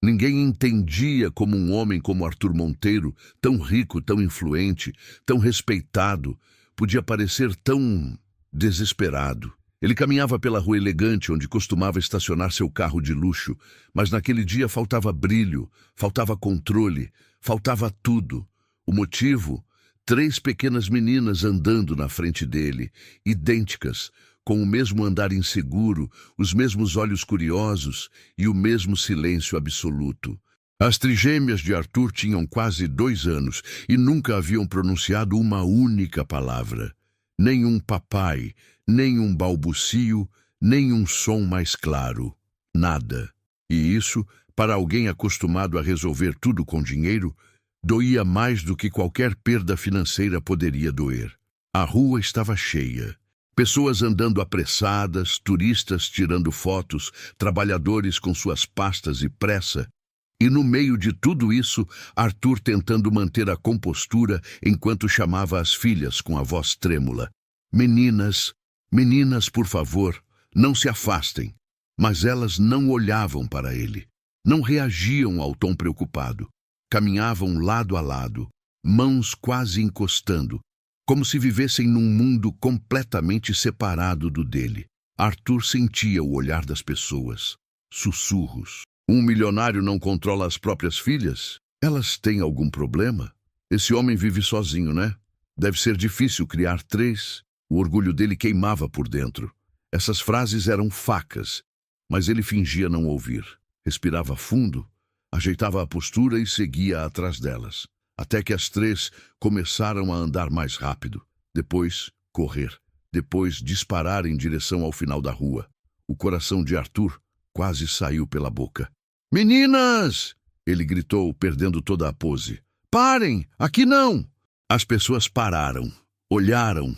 Ninguém entendia como um homem como Arthur Monteiro, tão rico, tão influente, tão respeitado, podia parecer tão desesperado. Ele caminhava pela rua elegante onde costumava estacionar seu carro de luxo, mas naquele dia faltava brilho, faltava controle, faltava tudo. O motivo? 3 pequenas meninas andando na frente dele, idênticas, com o mesmo andar inseguro, os mesmos olhos curiosos e o mesmo silêncio absoluto. As trigêmeas de Arthur tinham quase 2 anos e nunca haviam pronunciado uma única palavra. Nem um papai, nem um balbucio, nem um som mais claro. Nada. E isso, para alguém acostumado a resolver tudo com dinheiro, doía mais do que qualquer perda financeira poderia doer. A rua estava cheia. Pessoas andando apressadas, turistas tirando fotos, trabalhadores com suas pastas e pressa. E no meio de tudo isso, Arthur tentando manter a compostura enquanto chamava as filhas com a voz trêmula. Meninas, meninas, por favor, não se afastem. Mas elas não olhavam para ele. Não reagiam ao tom preocupado. Caminhavam lado a lado, mãos quase encostando, como se vivessem num mundo completamente separado do dele. Arthur sentia o olhar das pessoas. Sussurros. Um milionário não controla as próprias filhas? Elas têm algum problema? Esse homem vive sozinho, né? Deve ser difícil criar 3. O orgulho dele queimava por dentro. Essas frases eram facas, mas ele fingia não ouvir. Respirava fundo, ajeitava a postura e seguia atrás delas. Até que as 3 começaram a andar mais rápido, depois correr, depois disparar em direção ao final da rua. O coração de Arthur quase saiu pela boca. Meninas! Ele gritou, perdendo toda a pose. Parem! Aqui não! As pessoas pararam, olharam.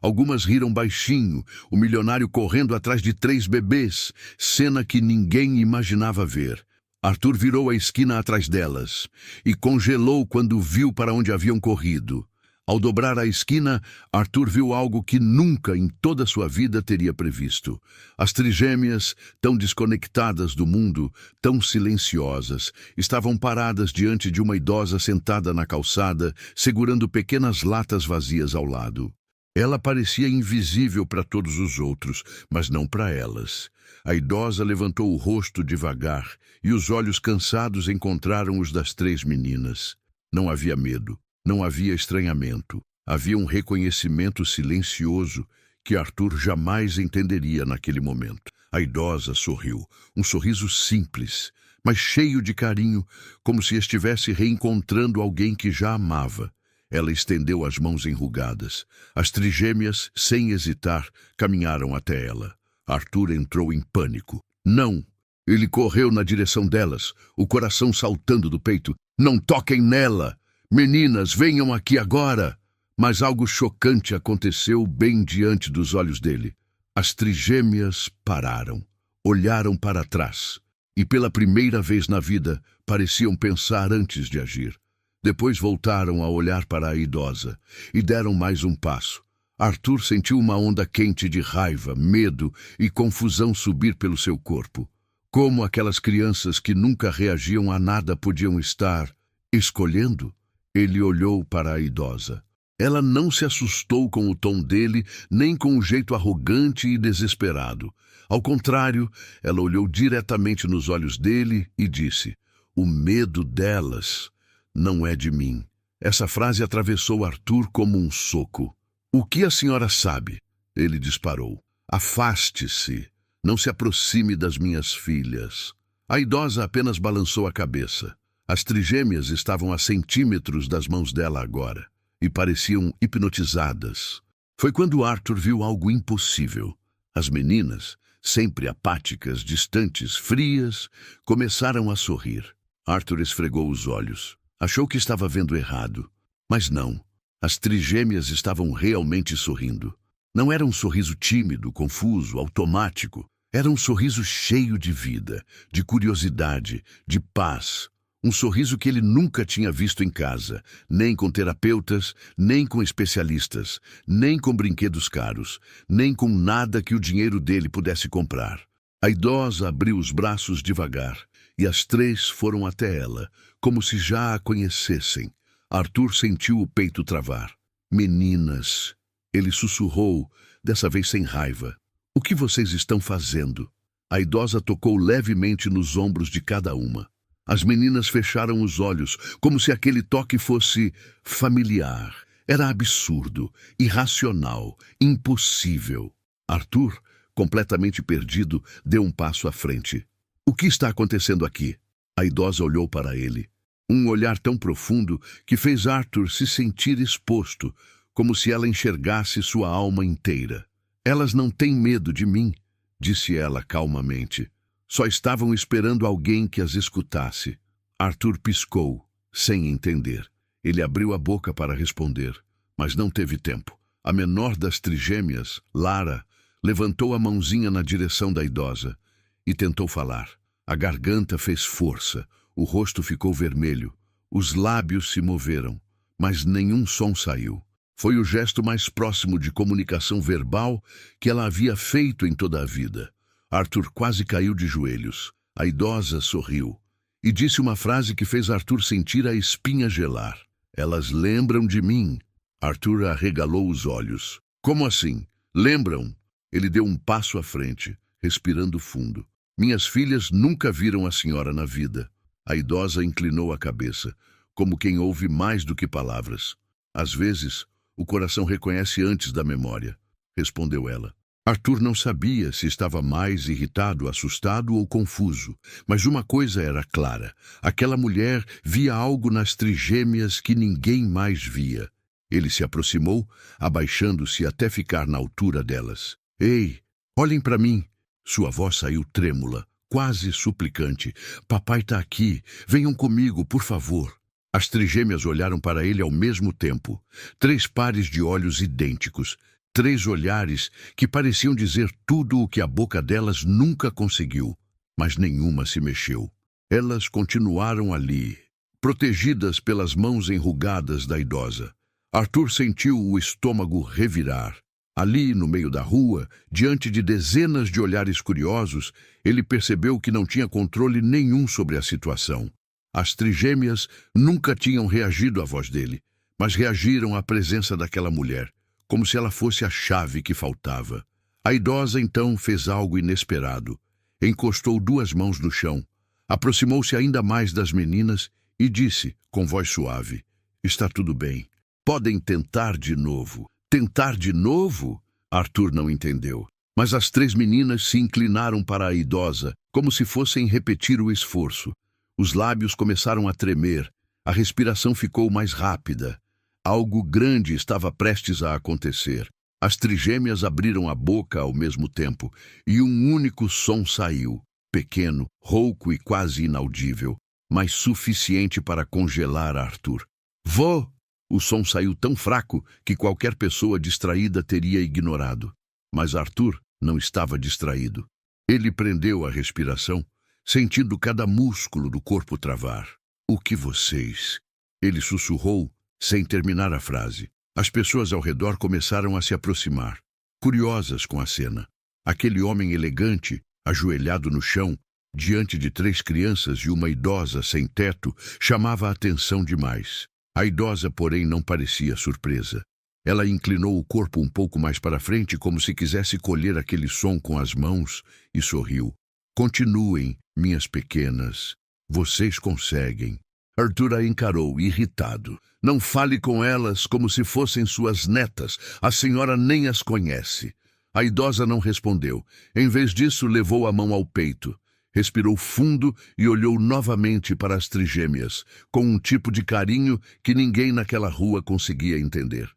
Algumas riram baixinho, o milionário correndo atrás de 3 bebês, cena que ninguém imaginava ver. Arthur virou a esquina atrás delas e congelou quando viu para onde haviam corrido. Ao dobrar a esquina, Arthur viu algo que nunca em toda sua vida teria previsto. As trigêmeas, tão desconectadas do mundo, tão silenciosas, estavam paradas diante de uma idosa sentada na calçada, segurando pequenas latas vazias ao lado. Ela parecia invisível para todos os outros, mas não para elas. A idosa levantou o rosto devagar e os olhos cansados encontraram os das 3 meninas. Não havia medo, não havia estranhamento. Havia um reconhecimento silencioso que Arthur jamais entenderia naquele momento. A idosa sorriu, um sorriso simples, mas cheio de carinho, como se estivesse reencontrando alguém que já amava. Ela estendeu as mãos enrugadas. As trigêmeas, sem hesitar, caminharam até ela. Arthur entrou em pânico. Não! Ele correu na direção delas, o coração saltando do peito. Não toquem nela! Meninas, venham aqui agora! Mas algo chocante aconteceu bem diante dos olhos dele. As trigêmeas pararam, olharam para trás e pela primeira vez na vida pareciam pensar antes de agir. Depois voltaram a olhar para a idosa e deram mais um passo. Arthur sentiu uma onda quente de raiva, medo e confusão subir pelo seu corpo. Como aquelas crianças que nunca reagiam a nada podiam estar escolhendo? Ele olhou para a idosa. Ela não se assustou com o tom dele, nem com o jeito arrogante e desesperado. Ao contrário, ela olhou diretamente nos olhos dele e disse: "O medo delas não é de mim." Essa frase atravessou Arthur como um soco. "O que a senhora sabe?" Ele disparou. "Afaste-se. Não se aproxime das minhas filhas." A idosa apenas balançou a cabeça. As trigêmeas estavam a centímetros das mãos dela agora e pareciam hipnotizadas. Foi quando Arthur viu algo impossível. As meninas, sempre apáticas, distantes, frias, começaram a sorrir. Arthur esfregou os olhos. Achou que estava vendo errado. Mas não. As trigêmeas estavam realmente sorrindo. Não era um sorriso tímido, confuso, automático. Era um sorriso cheio de vida, de curiosidade, de paz. Um sorriso que ele nunca tinha visto em casa, nem com terapeutas, nem com especialistas, nem com brinquedos caros, nem com nada que o dinheiro dele pudesse comprar. A idosa abriu os braços devagar e as três foram até ela, como se já a conhecessem. Arthur sentiu o peito travar. Meninas, ele sussurrou, dessa vez sem raiva. O que vocês estão fazendo? A idosa tocou levemente nos ombros de cada uma. As meninas fecharam os olhos, como se aquele toque fosse familiar. Era absurdo, irracional, impossível. Arthur, completamente perdido, deu um passo à frente. O que está acontecendo aqui? A idosa olhou para ele. Um olhar tão profundo que fez Arthur se sentir exposto, como se ela enxergasse sua alma inteira. Elas não têm medo de mim, disse ela calmamente. Só estavam esperando alguém que as escutasse. Arthur piscou, sem entender. Ele abriu a boca para responder, mas não teve tempo. A menor das trigêmeas, Lara, levantou a mãozinha na direção da idosa e tentou falar. A garganta fez força, o rosto ficou vermelho, os lábios se moveram, mas nenhum som saiu. Foi o gesto mais próximo de comunicação verbal que ela havia feito em toda a vida. Arthur quase caiu de joelhos. A idosa sorriu e disse uma frase que fez Arthur sentir a espinha gelar. Elas lembram de mim. Arthur arregalou os olhos. Como assim? Lembram? Ele deu um passo à frente, respirando fundo. Minhas filhas nunca viram a senhora na vida. A idosa inclinou a cabeça, como quem ouve mais do que palavras. Às vezes, o coração reconhece antes da memória, respondeu ela. Arthur não sabia se estava mais irritado, assustado ou confuso, mas uma coisa era clara. Aquela mulher via algo nas trigêmeas que ninguém mais via. Ele se aproximou, abaixando-se até ficar na altura delas. Ei, olhem para mim! Sua voz saiu trêmula, quase suplicante. Papai está aqui, venham comigo, por favor. As trigêmeas olharam para ele ao mesmo tempo. 3 pares de olhos idênticos. 3 olhares que pareciam dizer tudo o que a boca delas nunca conseguiu, mas nenhuma se mexeu. Elas continuaram ali, protegidas pelas mãos enrugadas da idosa. Arthur sentiu o estômago revirar. Ali, no meio da rua, diante de dezenas de olhares curiosos, ele percebeu que não tinha controle nenhum sobre a situação. As trigêmeas nunca tinham reagido à voz dele, mas reagiram à presença daquela mulher, como se ela fosse a chave que faltava. A idosa então fez algo inesperado. Encostou 2 mãos no chão, aproximou-se ainda mais das meninas e disse, com voz suave, está tudo bem. Podem tentar de novo. Tentar de novo? Arthur não entendeu. Mas as 3 meninas se inclinaram para a idosa, como se fossem repetir o esforço. Os lábios começaram a tremer, a respiração ficou mais rápida. Algo grande estava prestes a acontecer. As trigêmeas abriram a boca ao mesmo tempo, e um único som saiu, pequeno, rouco e quase inaudível, mas suficiente para congelar Arthur. Vô! O som saiu tão fraco que qualquer pessoa distraída teria ignorado. Mas Arthur não estava distraído. Ele prendeu a respiração, sentindo cada músculo do corpo travar. O que vocês? Ele sussurrou, sem terminar a frase. As pessoas ao redor começaram a se aproximar, curiosas com a cena. Aquele homem elegante, ajoelhado no chão, diante de 3 crianças e uma idosa sem teto, chamava a atenção demais. A idosa, porém, não parecia surpresa. Ela inclinou o corpo um pouco mais para frente, como se quisesse colher aquele som com as mãos, e sorriu. Continuem, minhas pequenas. Vocês conseguem. Arthur a encarou, irritado. Não fale com elas como se fossem suas netas. A senhora nem as conhece. A idosa não respondeu. Em vez disso, levou a mão ao peito. Respirou fundo e olhou novamente para as trigêmeas, com um tipo de carinho que ninguém naquela rua conseguia entender.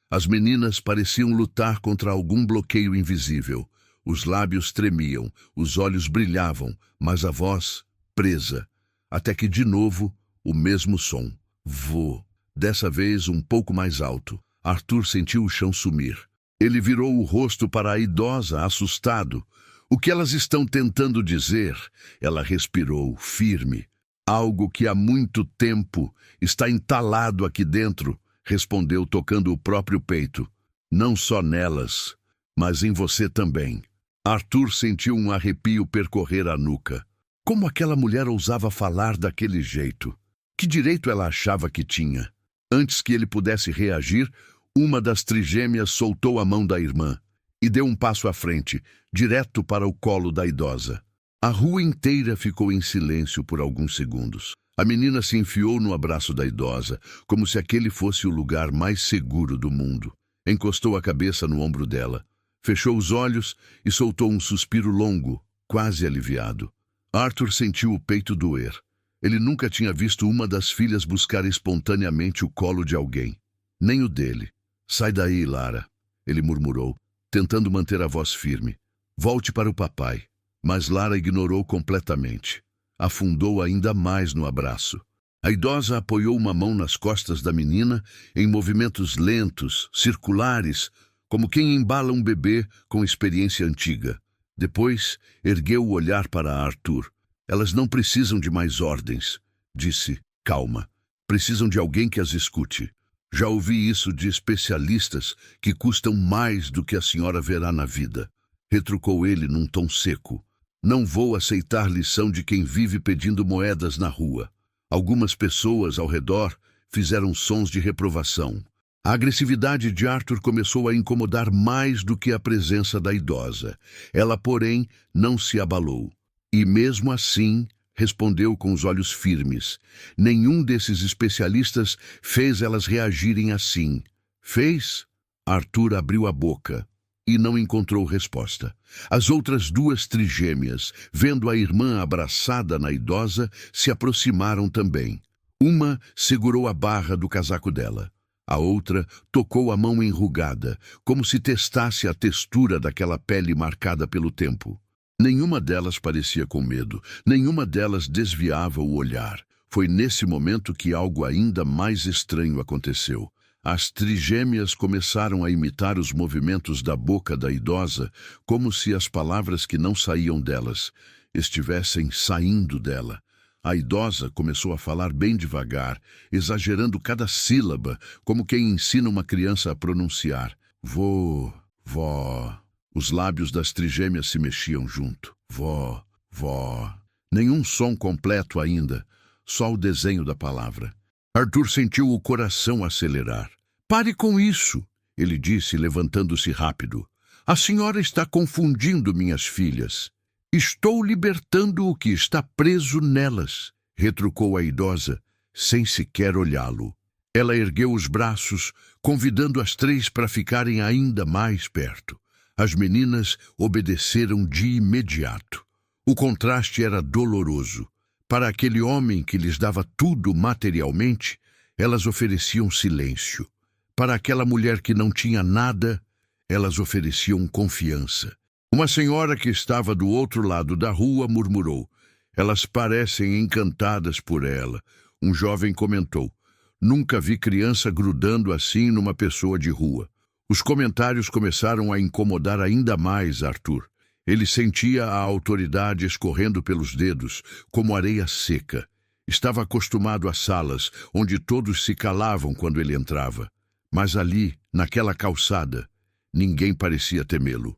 As meninas pareciam lutar contra algum bloqueio invisível. Os lábios tremiam, os olhos brilhavam, mas a voz presa. Até que, de novo, o mesmo som. Vô. Dessa vez um pouco mais alto. Arthur sentiu o chão sumir. Ele virou o rosto para a idosa, assustado. O que elas estão tentando dizer? Ela respirou, firme. Algo que há muito tempo está entalado aqui dentro, respondeu tocando o próprio peito. Não só nelas, mas em você também. Arthur sentiu um arrepio percorrer a nuca. Como aquela mulher ousava falar daquele jeito? Que direito ela achava que tinha? Antes que ele pudesse reagir, uma das trigêmeas soltou a mão da irmã e deu um passo à frente, direto para o colo da idosa. A rua inteira ficou em silêncio por alguns segundos. A menina se enfiou no abraço da idosa, como se aquele fosse o lugar mais seguro do mundo. Encostou a cabeça no ombro dela, fechou os olhos e soltou um suspiro longo, quase aliviado. Arthur sentiu o peito doer. Ele nunca tinha visto uma das filhas buscar espontaneamente o colo de alguém. Nem o dele. Sai daí, Lara, ele murmurou, tentando manter a voz firme. Volte para o papai. Mas Lara ignorou completamente. Afundou ainda mais no abraço. A idosa apoiou uma mão nas costas da menina em movimentos lentos, circulares, como quem embala um bebê com experiência antiga. Depois, ergueu o olhar para Arthur. Elas não precisam de mais ordens, disse, calma. Precisam de alguém que as escute. Já ouvi isso de especialistas que custam mais do que a senhora verá na vida. Retrucou ele num tom seco. Não vou aceitar lição de quem vive pedindo moedas na rua. Algumas pessoas ao redor fizeram sons de reprovação. A agressividade de Arthur começou a incomodar mais do que a presença da idosa. Ela, porém, não se abalou. E mesmo assim, respondeu com os olhos firmes. Nenhum desses especialistas fez elas reagirem assim. Fez? Arthur abriu a boca e não encontrou resposta. As outras duas trigêmeas, vendo a irmã abraçada na idosa, se aproximaram também. Uma segurou a barra do casaco dela. A outra tocou a mão enrugada, como se testasse a textura daquela pele marcada pelo tempo. Nenhuma delas parecia com medo, nenhuma delas desviava o olhar. Foi nesse momento que algo ainda mais estranho aconteceu. As trigêmeas começaram a imitar os movimentos da boca da idosa, como se as palavras que não saíam delas estivessem saindo dela. A idosa começou a falar bem devagar, exagerando cada sílaba, como quem ensina uma criança a pronunciar. Vô, vó. Os lábios das trigêmeas se mexiam junto. Vó, vó. Nenhum som completo ainda, só o desenho da palavra. Arthur sentiu o coração acelerar. Pare com isso, ele disse, levantando-se rápido. A senhora está confundindo minhas filhas. Estou libertando o que está preso nelas, retrucou a idosa, sem sequer olhá-lo. Ela ergueu os braços, convidando as três para ficarem ainda mais perto. As meninas obedeceram de imediato. O contraste era doloroso. Para aquele homem que lhes dava tudo materialmente, elas ofereciam silêncio. Para aquela mulher que não tinha nada, elas ofereciam confiança. Uma senhora que estava do outro lado da rua murmurou. Elas parecem encantadas por ela. Um jovem comentou. Nunca vi criança grudando assim numa pessoa de rua. Os comentários começaram a incomodar ainda mais Arthur. Ele sentia a autoridade escorrendo pelos dedos, como areia seca. Estava acostumado a salas onde todos se calavam quando ele entrava. Mas ali, naquela calçada, ninguém parecia temê-lo.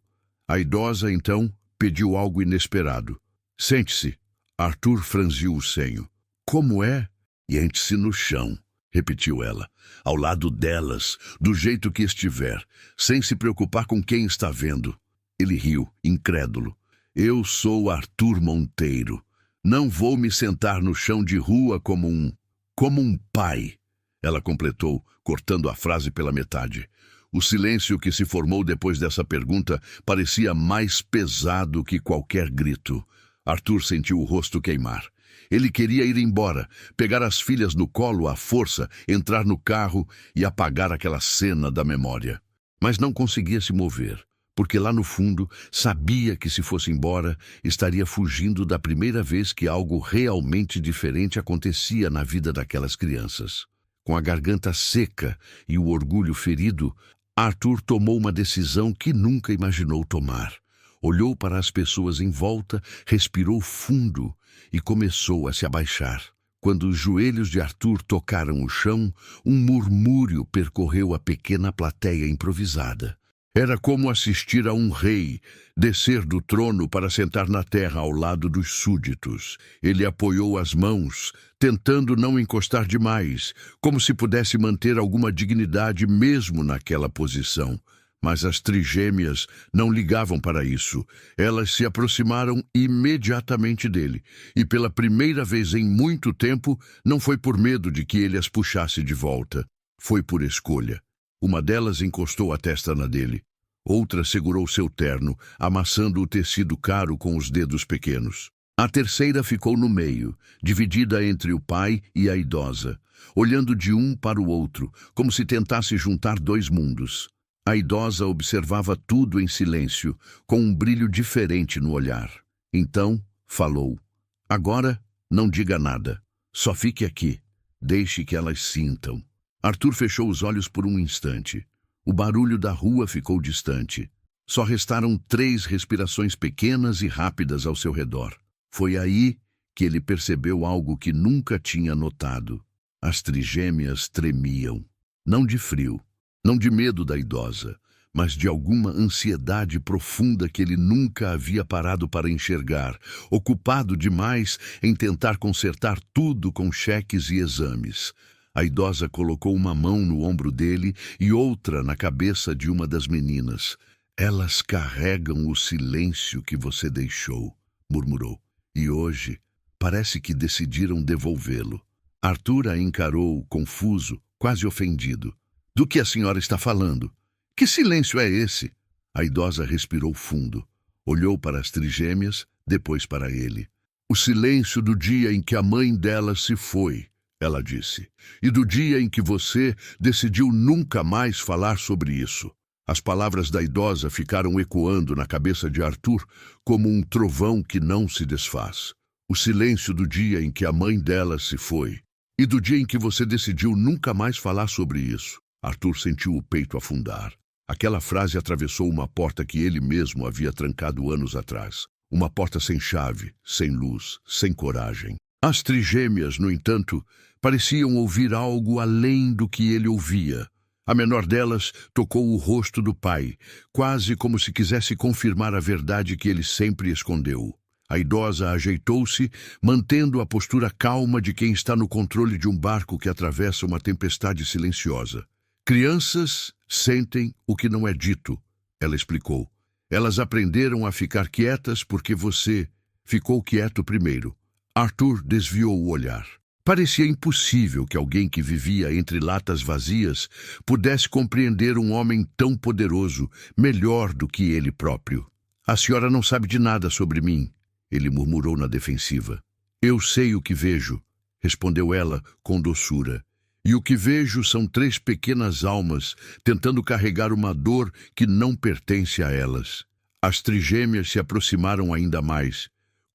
A idosa, então, pediu algo inesperado. Sente-se. Arthur franziu o senho. Como é? Sente-se no chão, repetiu ela. Ao lado delas, do jeito que estiver, sem se preocupar com quem está vendo. Ele riu, incrédulo. Eu sou Arthur Monteiro. Não vou me sentar no chão de rua como um pai. Ela completou, cortando a frase pela metade. O silêncio que se formou depois dessa pergunta parecia mais pesado que qualquer grito. Arthur sentiu o rosto queimar. Ele queria ir embora, pegar as filhas no colo à força, entrar no carro e apagar aquela cena da memória. Mas não conseguia se mover, porque lá no fundo sabia que se fosse embora, estaria fugindo da primeira vez que algo realmente diferente acontecia na vida daquelas crianças. Com a garganta seca e o orgulho ferido, Arthur tomou uma decisão que nunca imaginou tomar. Olhou para as pessoas em volta, respirou fundo e começou a se abaixar. Quando os joelhos de Arthur tocaram o chão, um murmúrio percorreu a pequena plateia improvisada. Era como assistir a um rei descer do trono para sentar na terra ao lado dos súditos. Ele apoiou as mãos, tentando não encostar demais, como se pudesse manter alguma dignidade mesmo naquela posição. Mas as trigêmeas não ligavam para isso. Elas se aproximaram imediatamente dele, e pela primeira vez em muito tempo, não foi por medo de que ele as puxasse de volta. Foi por escolha. Uma delas encostou a testa na dele. Outra segurou seu terno, amassando o tecido caro com os dedos pequenos. A terceira ficou no meio, dividida entre o pai e a idosa, olhando de um para o outro, como se tentasse juntar dois mundos. A idosa observava tudo em silêncio, com um brilho diferente no olhar. Então, falou. Agora, não diga nada. Só fique aqui. Deixe que elas sintam. Arthur fechou os olhos por um instante. O barulho da rua ficou distante. Só restaram 3 respirações pequenas e rápidas ao seu redor. Foi aí que ele percebeu algo que nunca tinha notado. As trigêmeas tremiam. Não de frio, não de medo da idosa, mas de alguma ansiedade profunda que ele nunca havia parado para enxergar, ocupado demais em tentar consertar tudo com cheques e exames. A idosa colocou uma mão no ombro dele e outra na cabeça de uma das meninas. Elas carregam o silêncio que você deixou, murmurou. E hoje, parece que decidiram devolvê-lo. Arthur a encarou, confuso, quase ofendido. Do que a senhora está falando? Que silêncio é esse? A idosa respirou fundo. Olhou para as trigêmeas, depois para ele. O silêncio do dia em que a mãe dela se foi, ela disse, e do dia em que você decidiu nunca mais falar sobre isso. As palavras da idosa ficaram ecoando na cabeça de Arthur como um trovão que não se desfaz. O silêncio do dia em que a mãe dela se foi, e do dia em que você decidiu nunca mais falar sobre isso. Arthur sentiu o peito afundar. Aquela frase atravessou uma porta que ele mesmo havia trancado anos atrás. Uma porta sem chave, sem luz, sem coragem. As trigêmeas, no entanto, pareciam ouvir algo além do que ele ouvia. A menor delas tocou o rosto do pai, quase como se quisesse confirmar a verdade que ele sempre escondeu. A idosa ajeitou-se, mantendo a postura calma de quem está no controle de um barco que atravessa uma tempestade silenciosa. Crianças sentem o que não é dito, ela explicou. Elas aprenderam a ficar quietas porque você ficou quieto primeiro. Arthur desviou o olhar. Parecia impossível que alguém que vivia entre latas vazias pudesse compreender um homem tão poderoso, melhor do que ele próprio. A senhora não sabe de nada sobre mim, ele murmurou na defensiva. Eu sei o que vejo, respondeu ela com doçura. E o que vejo são 3 pequenas almas tentando carregar uma dor que não pertence a elas. As trigêmeas se aproximaram ainda mais,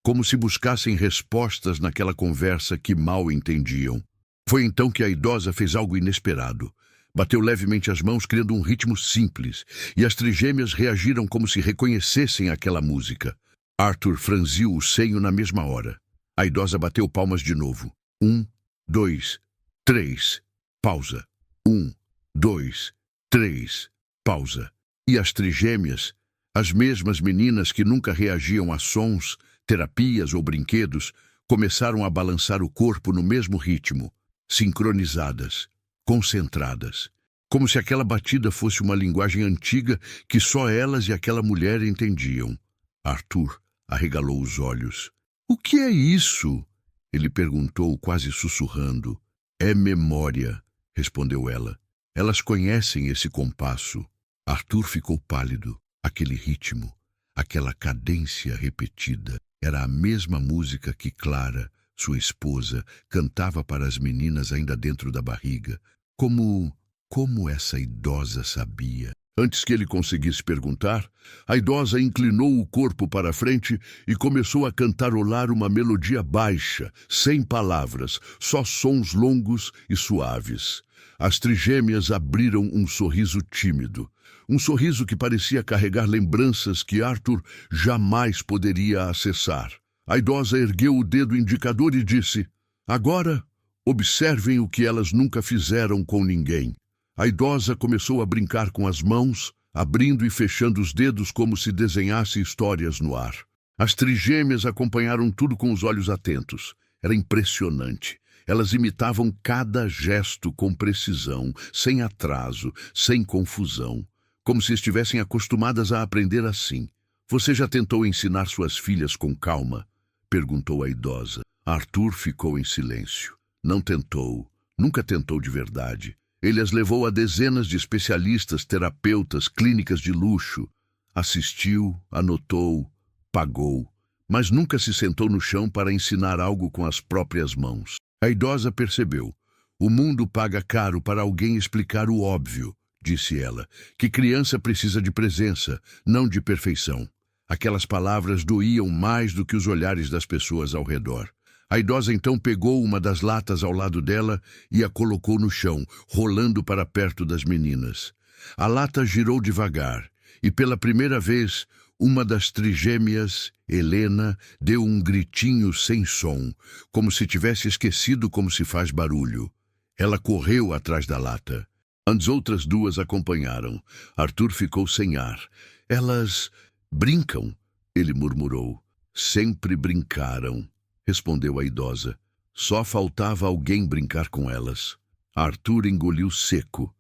como se buscassem respostas naquela conversa que mal entendiam. Foi então que a idosa fez algo inesperado. Bateu levemente as mãos, criando um ritmo simples, e as trigêmeas reagiram como se reconhecessem aquela música. Arthur franziu o senho na mesma hora. A idosa bateu palmas de novo. 1, 2, 3. Pausa. 1, 2, 3. Pausa. E as trigêmeas, as mesmas meninas que nunca reagiam a sons, terapias ou brinquedos, começaram a balançar o corpo no mesmo ritmo, sincronizadas, concentradas, como se aquela batida fosse uma linguagem antiga que só elas e aquela mulher entendiam. Arthur arregalou os olhos. O que é isso? Ele perguntou, quase sussurrando. É memória, respondeu ela. Elas conhecem esse compasso. Arthur ficou pálido. Aquele ritmo, aquela cadência repetida, era a mesma música que Clara, sua esposa, cantava para as meninas ainda dentro da barriga. Como essa idosa sabia? Antes que ele conseguisse perguntar, a idosa inclinou o corpo para a frente e começou a cantarolar uma melodia baixa, sem palavras, só sons longos e suaves. As trigêmeas abriram um sorriso tímido, um sorriso que parecia carregar lembranças que Arthur jamais poderia acessar. A idosa ergueu o dedo indicador e disse: Agora, observem o que elas nunca fizeram com ninguém. A idosa começou a brincar com as mãos, abrindo e fechando os dedos como se desenhasse histórias no ar. As trigêmeas acompanharam tudo com os olhos atentos. Era impressionante. Elas imitavam cada gesto com precisão, sem atraso, sem confusão, como se estivessem acostumadas a aprender assim. Você já tentou ensinar suas filhas com calma? Perguntou a idosa. Arthur ficou em silêncio. Não tentou, nunca tentou de verdade. Ele as levou a dezenas de especialistas, terapeutas, clínicas de luxo. Assistiu, anotou, pagou, mas nunca se sentou no chão para ensinar algo com as próprias mãos. A idosa percebeu. O mundo paga caro para alguém explicar o óbvio, disse ela, que criança precisa de presença, não de perfeição. Aquelas palavras doíam mais do que os olhares das pessoas ao redor. A idosa então pegou uma das latas ao lado dela e a colocou no chão, rolando para perto das meninas. A lata girou devagar e, pela primeira vez, uma das trigêmeas, Helena, deu um gritinho sem som, como se tivesse esquecido como se faz barulho. Ela correu atrás da lata. As outras duas acompanharam. Arthur ficou sem ar. Elas brincam, ele murmurou. Sempre brincaram, respondeu a idosa. Só faltava alguém brincar com elas. Arthur engoliu seco.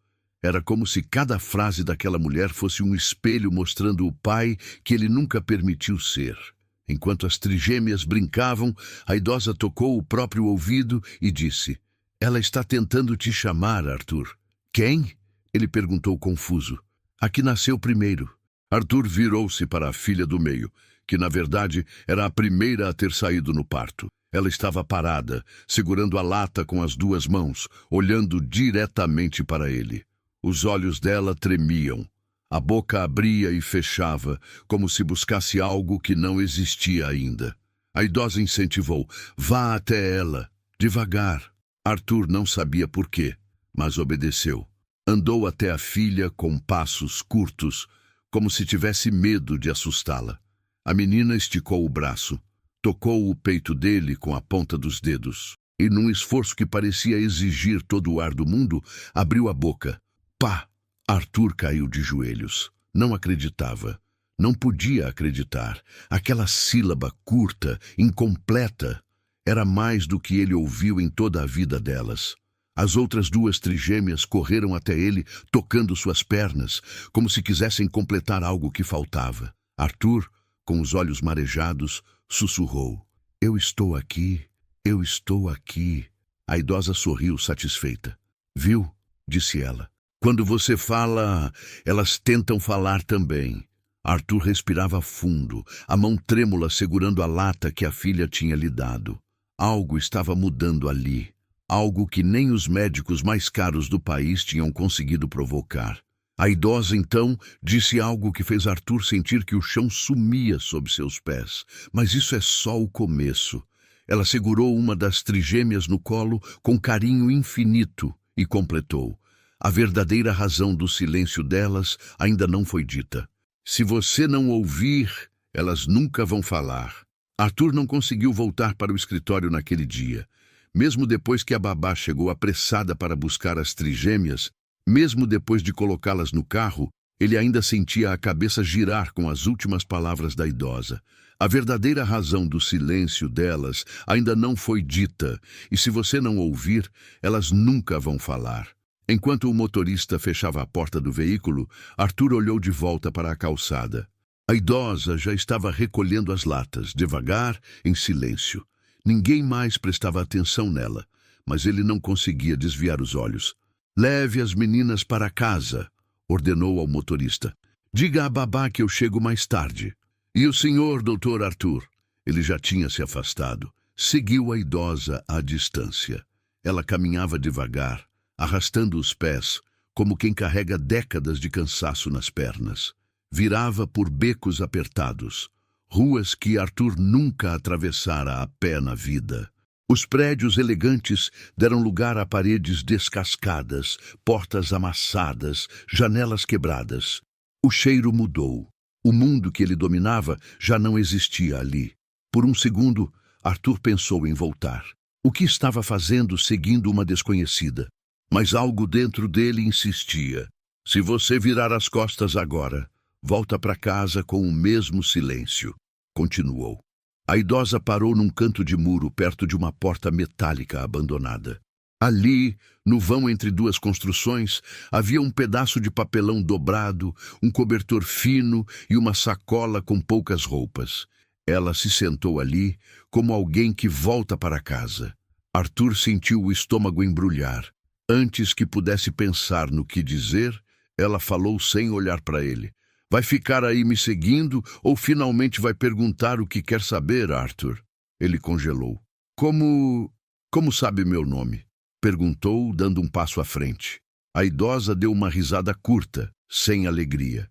Era como se cada frase daquela mulher fosse um espelho mostrando o pai que ele nunca permitiu ser. Enquanto as trigêmeas brincavam, a idosa tocou o próprio ouvido e disse: Ela está tentando te chamar, Arthur. Quem? Ele perguntou confuso. A que nasceu primeiro. Arthur virou-se para a filha do meio, que na verdade era a primeira a ter saído no parto. Ela estava parada, segurando a lata com as duas mãos, olhando diretamente para ele. Os olhos dela tremiam. A boca abria e fechava, como se buscasse algo que não existia ainda. A idosa incentivou: Vá até ela, devagar. Arthur não sabia por quê, mas obedeceu. Andou até a filha com passos curtos, como se tivesse medo de assustá-la. A menina esticou o braço, tocou o peito dele com a ponta dos dedos e, num esforço que parecia exigir todo o ar do mundo, abriu a boca. Pá! Arthur caiu de joelhos. Não acreditava. Não podia acreditar. Aquela sílaba curta, incompleta, era mais do que ele ouviu em toda a vida delas. As outras duas trigêmeas correram até ele, tocando suas pernas, como se quisessem completar algo que faltava. Arthur, com os olhos marejados, sussurrou: Eu estou aqui, eu estou aqui. A idosa sorriu satisfeita. Viu? Disse ela. Quando você fala, elas tentam falar também. Arthur respirava fundo, a mão trêmula segurando a lata que a filha tinha lhe dado. Algo estava mudando ali, algo que nem os médicos mais caros do país tinham conseguido provocar. A idosa, então, disse algo que fez Arthur sentir que o chão sumia sob seus pés. Mas isso é só o começo. Ela segurou uma das trigêmeas no colo com carinho infinito e completou: A verdadeira razão do silêncio delas ainda não foi dita. Se você não ouvir, elas nunca vão falar. Arthur não conseguiu voltar para o escritório naquele dia. Mesmo depois que a babá chegou apressada para buscar as trigêmeas, mesmo depois de colocá-las no carro, ele ainda sentia a cabeça girar com as últimas palavras da idosa. A verdadeira razão do silêncio delas ainda não foi dita, e se você não ouvir, elas nunca vão falar. Enquanto o motorista fechava a porta do veículo, Arthur olhou de volta para a calçada. A idosa já estava recolhendo as latas, devagar, em silêncio. Ninguém mais prestava atenção nela, mas ele não conseguia desviar os olhos. Leve as meninas para casa, ordenou ao motorista. Diga à babá que eu chego mais tarde. E o senhor, doutor Arthur? Ele já tinha se afastado. Seguiu a idosa à distância. Ela caminhava devagar, arrastando os pés, como quem carrega décadas de cansaço nas pernas. Virava por becos apertados, ruas que Arthur nunca atravessara a pé na vida. Os prédios elegantes deram lugar a paredes descascadas, portas amassadas, janelas quebradas. O cheiro mudou. O mundo que ele dominava já não existia ali. Por um segundo, Arthur pensou em voltar. O que estava fazendo seguindo uma desconhecida? Mas algo dentro dele insistia. Se você virar as costas agora, volta para casa com o mesmo silêncio, continuou. A idosa parou num canto de muro perto de uma porta metálica abandonada. Ali, no vão entre duas construções, havia um pedaço de papelão dobrado, um cobertor fino e uma sacola com poucas roupas. Ela se sentou ali, como alguém que volta para casa. Arthur sentiu o estômago embrulhar. Antes que pudesse pensar no que dizer, ela falou sem olhar para ele. Vai ficar aí me seguindo ou finalmente vai perguntar o que quer saber, Arthur? Ele congelou. Como sabe meu nome? Perguntou, dando um passo à frente. A idosa deu uma risada curta, sem alegria.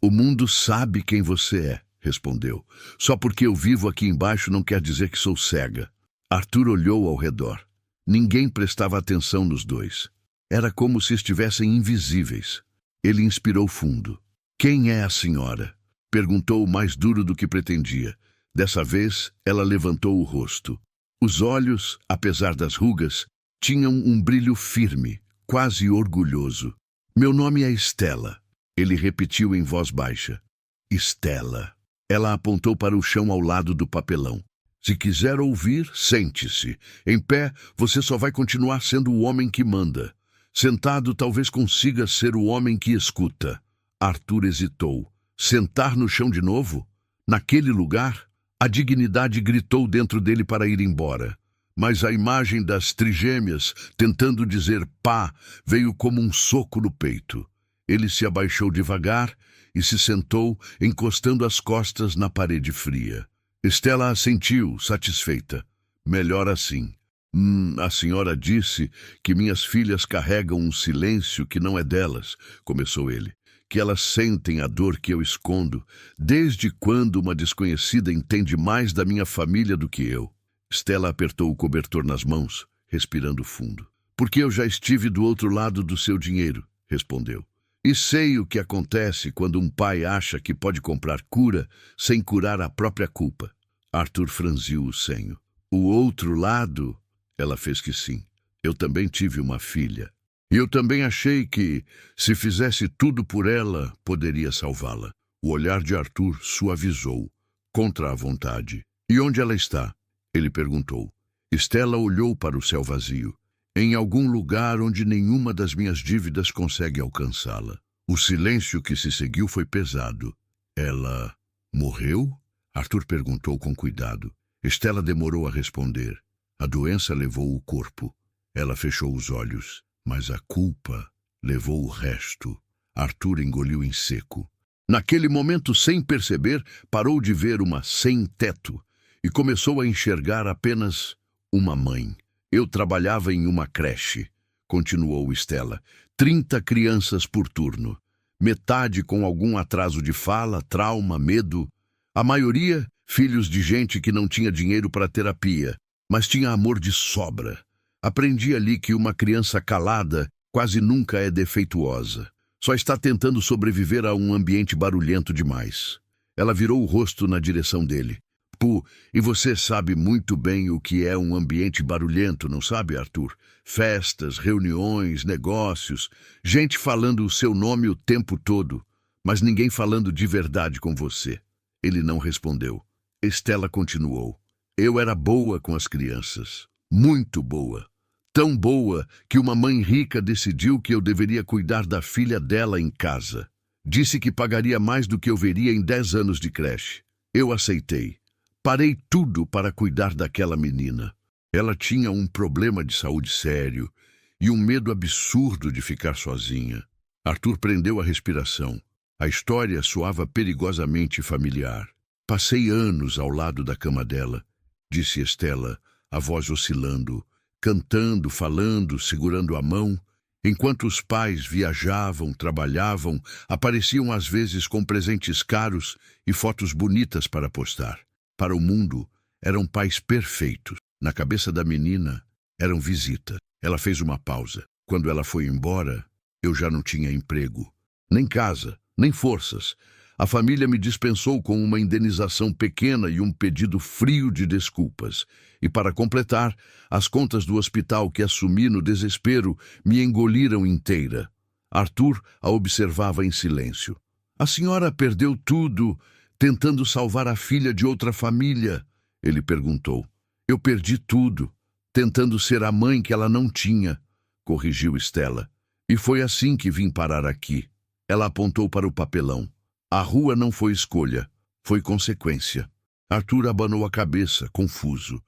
O mundo sabe quem você é, respondeu. Só porque eu vivo aqui embaixo não quer dizer que sou cega. Arthur olhou ao redor. Ninguém prestava atenção nos dois. Era como se estivessem invisíveis. Ele inspirou fundo. Quem é a senhora? Perguntou mais duro do que pretendia. Dessa vez, ela levantou o rosto. Os olhos, apesar das rugas, tinham um brilho firme, quase orgulhoso. Meu nome é Estela. Ele repetiu em voz baixa. Estela. Ela apontou para o chão ao lado do papelão. Se quiser ouvir, sente-se. Em pé, você só vai continuar sendo o homem que manda. Sentado, talvez consiga ser o homem que escuta. Arthur hesitou. Sentar no chão de novo? Naquele lugar? A dignidade gritou dentro dele para ir embora. Mas a imagem das trigêmeas, tentando dizer pá, veio como um soco no peito. Ele se abaixou devagar e se sentou, encostando as costas na parede fria. Estela assentiu, satisfeita. Melhor assim. A senhora disse que minhas filhas carregam um silêncio que não é delas, começou ele. Que elas sentem a dor que eu escondo. Desde quando uma desconhecida entende mais da minha família do que eu? Estela apertou o cobertor nas mãos, respirando fundo. Porque eu já estive do outro lado do seu dinheiro, respondeu. E sei o que acontece quando um pai acha que pode comprar cura sem curar a própria culpa. Arthur franziu o senho. O outro lado? Ela fez que sim. Eu também tive uma filha. E eu também achei que, se fizesse tudo por ela, poderia salvá-la. O olhar de Arthur suavizou, contra a vontade. E onde ela está? Ele perguntou. Estela olhou para o céu vazio. Em algum lugar onde nenhuma das minhas dívidas consegue alcançá-la. O silêncio que se seguiu foi pesado. Ela morreu? Arthur perguntou com cuidado. Estela demorou a responder. A doença levou o corpo. Ela fechou os olhos. Mas a culpa levou o resto. Arthur engoliu em seco. Naquele momento, sem perceber, parou de ver uma sem-teto e começou a enxergar apenas uma mãe. Eu trabalhava em uma creche, continuou Estela. 30 crianças por turno. Metade com algum atraso de fala, trauma, medo. A maioria, filhos de gente que não tinha dinheiro para terapia, mas tinha amor de sobra. Aprendi ali que uma criança calada quase nunca é defeituosa. Só está tentando sobreviver a um ambiente barulhento demais. Ela virou o rosto na direção dele. E você sabe muito bem o que é um ambiente barulhento, não sabe, Arthur? Festas, reuniões, negócios, gente falando o seu nome o tempo todo, mas ninguém falando de verdade com você. Ele não respondeu. Estela continuou. Eu era boa com as crianças. Muito boa. Tão boa que uma mãe rica decidiu que eu deveria cuidar da filha dela em casa. Disse que pagaria mais do que eu veria em 10 anos de creche. Eu aceitei. Parei tudo para cuidar daquela menina. Ela tinha um problema de saúde sério e um medo absurdo de ficar sozinha. Arthur prendeu a respiração. A história soava perigosamente familiar. Passei anos ao lado da cama dela, disse Estela, a voz oscilando, cantando, falando, segurando a mão, enquanto os pais viajavam, trabalhavam, apareciam às vezes com presentes caros e fotos bonitas para postar. Para o mundo, eram pais perfeitos. Na cabeça da menina, eram visitas. Ela fez uma pausa. Quando ela foi embora, eu já não tinha emprego. Nem casa, nem forças. A família me dispensou com uma indenização pequena e um pedido frio de desculpas. E para completar, as contas do hospital que assumi no desespero me engoliram inteira. Arthur a observava em silêncio. A senhora perdeu tudo tentando salvar a filha de outra família, ele perguntou. Eu perdi tudo, tentando ser a mãe que ela não tinha, corrigiu Stella. E foi assim que vim parar aqui. Ela apontou para o papelão. A rua não foi escolha, foi consequência. Arthur abanou a cabeça, confuso.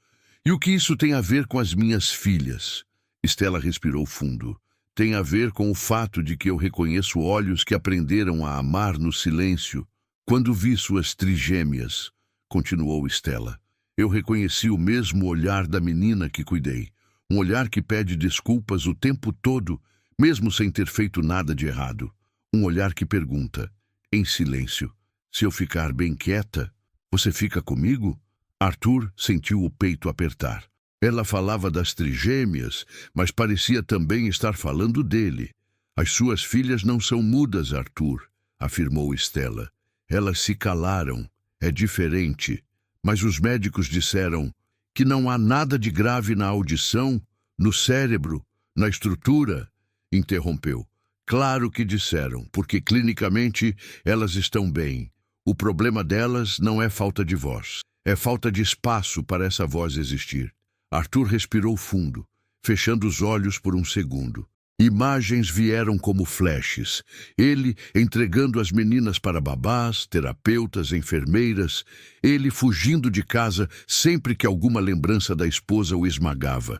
E o que isso tem a ver com as minhas filhas? Stella respirou fundo. Tem a ver com o fato de que eu reconheço olhos que aprenderam a amar no silêncio. Quando vi suas trigêmeas, continuou Stella, eu reconheci o mesmo olhar da menina que cuidei. Um olhar que pede desculpas o tempo todo, mesmo sem ter feito nada de errado. Um olhar que pergunta, em silêncio, se eu ficar bem quieta, você fica comigo? Arthur sentiu o peito apertar. Ela falava das trigêmeas, mas parecia também estar falando dele. As suas filhas não são mudas, Arthur, afirmou Stella. Elas se calaram. É diferente. Mas os médicos disseram que não há nada de grave na audição, no cérebro, na estrutura, interrompeu. Claro que disseram, porque clinicamente elas estão bem. O problema delas não é falta de voz, é falta de espaço para essa voz existir. Arthur respirou fundo, fechando os olhos por um segundo. Imagens vieram como flashes. Ele entregando as meninas para babás, terapeutas, enfermeiras. Ele fugindo de casa sempre que alguma lembrança da esposa o esmagava.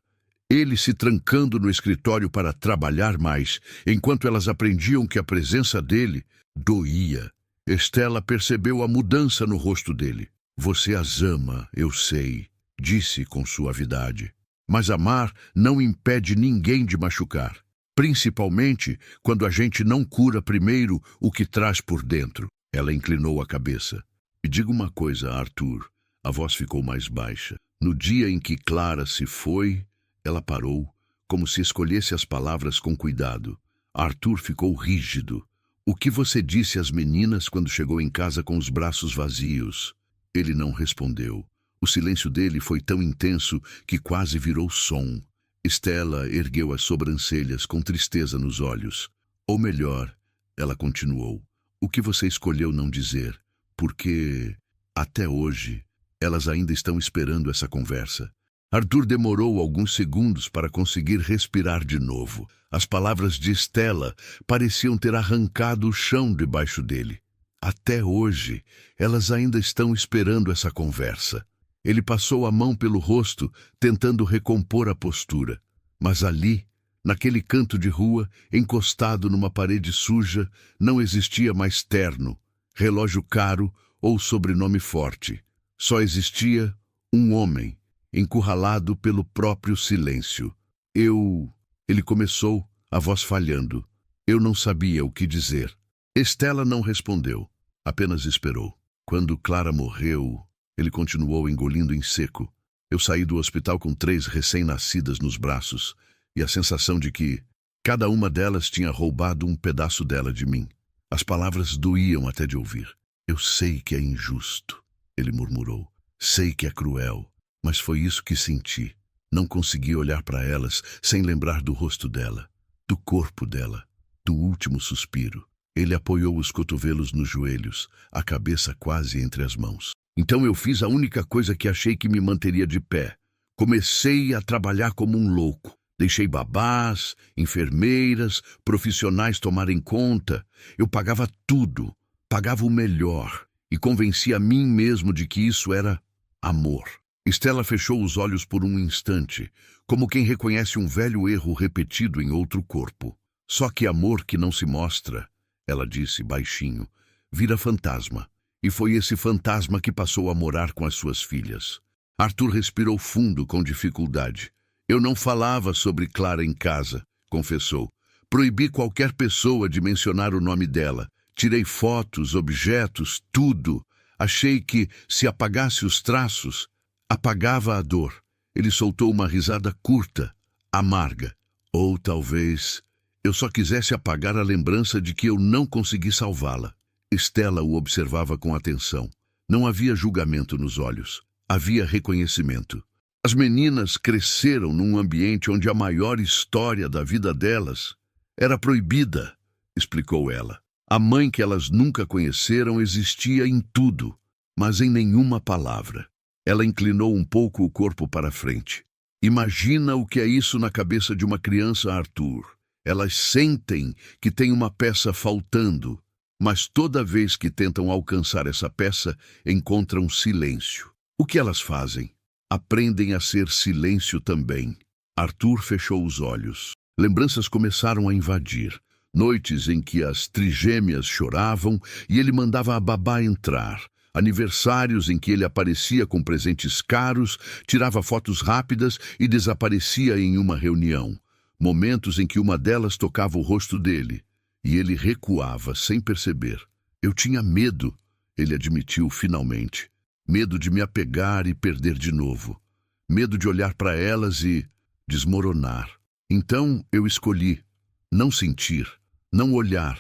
Ele se trancando no escritório para trabalhar mais, enquanto elas aprendiam que a presença dele doía. Stella percebeu a mudança no rosto dele. Você as ama, eu sei, disse com suavidade. Mas amar não impede ninguém de machucar. Principalmente quando a gente não cura primeiro o que traz por dentro. Ela inclinou a cabeça. Me diga uma coisa, Arthur. A voz ficou mais baixa. No dia em que Clara se foi, ela parou, como se escolhesse as palavras com cuidado. Arthur ficou rígido. O que você disse às meninas quando chegou em casa com os braços vazios? Ele não respondeu. O silêncio dele foi tão intenso que quase virou som. Stella ergueu as sobrancelhas com tristeza nos olhos. Ou melhor, ela continuou, o que você escolheu não dizer, porque, até hoje, elas ainda estão esperando essa conversa. Arthur demorou alguns segundos para conseguir respirar de novo. As palavras de Stella pareciam ter arrancado o chão debaixo dele. Até hoje, elas ainda estão esperando essa conversa. Ele passou a mão pelo rosto, tentando recompor a postura. Mas ali, naquele canto de rua, encostado numa parede suja, não existia mais terno, relógio caro ou sobrenome forte. Só existia um homem, encurralado pelo próprio silêncio. Ele começou, a voz falhando. Eu não sabia o que dizer. Stella não respondeu, apenas esperou. Quando Clara morreu, ele continuou engolindo em seco. Eu saí do hospital com 3 recém-nascidas nos braços e a sensação de que cada uma delas tinha roubado um pedaço dela de mim. As palavras doíam até de ouvir. Eu sei que é injusto, ele murmurou. Sei que é cruel, mas foi isso que senti. Não consegui olhar para elas sem lembrar do rosto dela, do corpo dela, do último suspiro. Ele apoiou os cotovelos nos joelhos, a cabeça quase entre as mãos. Então eu fiz a única coisa que achei que me manteria de pé. Comecei a trabalhar como um louco. Deixei babás, enfermeiras, profissionais tomarem conta. Eu pagava tudo, pagava o melhor e convenci a mim mesmo de que isso era amor. Stella fechou os olhos por um instante, como quem reconhece um velho erro repetido em outro corpo. Só que amor que não se mostra, ela disse baixinho, vira fantasma. E foi esse fantasma que passou a morar com as suas filhas. Arthur respirou fundo com dificuldade. Eu não falava sobre Clara em casa, confessou. Proibi qualquer pessoa de mencionar o nome dela. Tirei fotos, objetos, tudo. Achei que, se apagasse os traços, apagava a dor. Ele soltou uma risada curta, amarga. Ou talvez eu só quisesse apagar a lembrança de que eu não consegui salvá-la. Stella o observava com atenção. Não havia julgamento nos olhos. Havia reconhecimento. As meninas cresceram num ambiente onde a maior história da vida delas era proibida, explicou ela. A mãe que elas nunca conheceram existia em tudo, mas em nenhuma palavra. Ela inclinou um pouco o corpo para frente. Imagina o que é isso na cabeça de uma criança, Arthur. Elas sentem que tem uma peça faltando, mas toda vez que tentam alcançar essa peça, encontram silêncio. O que elas fazem? Aprendem a ser silêncio também. Arthur fechou os olhos. Lembranças começaram a invadir. Noites em que as trigêmeas choravam e ele mandava a babá entrar. Aniversários em que ele aparecia com presentes caros, tirava fotos rápidas e desaparecia em uma reunião. Momentos em que uma delas tocava o rosto dele e ele recuava sem perceber. Eu tinha medo, ele admitiu finalmente. Medo de me apegar e perder de novo. Medo de olhar para elas e desmoronar. Então eu escolhi não sentir, não olhar,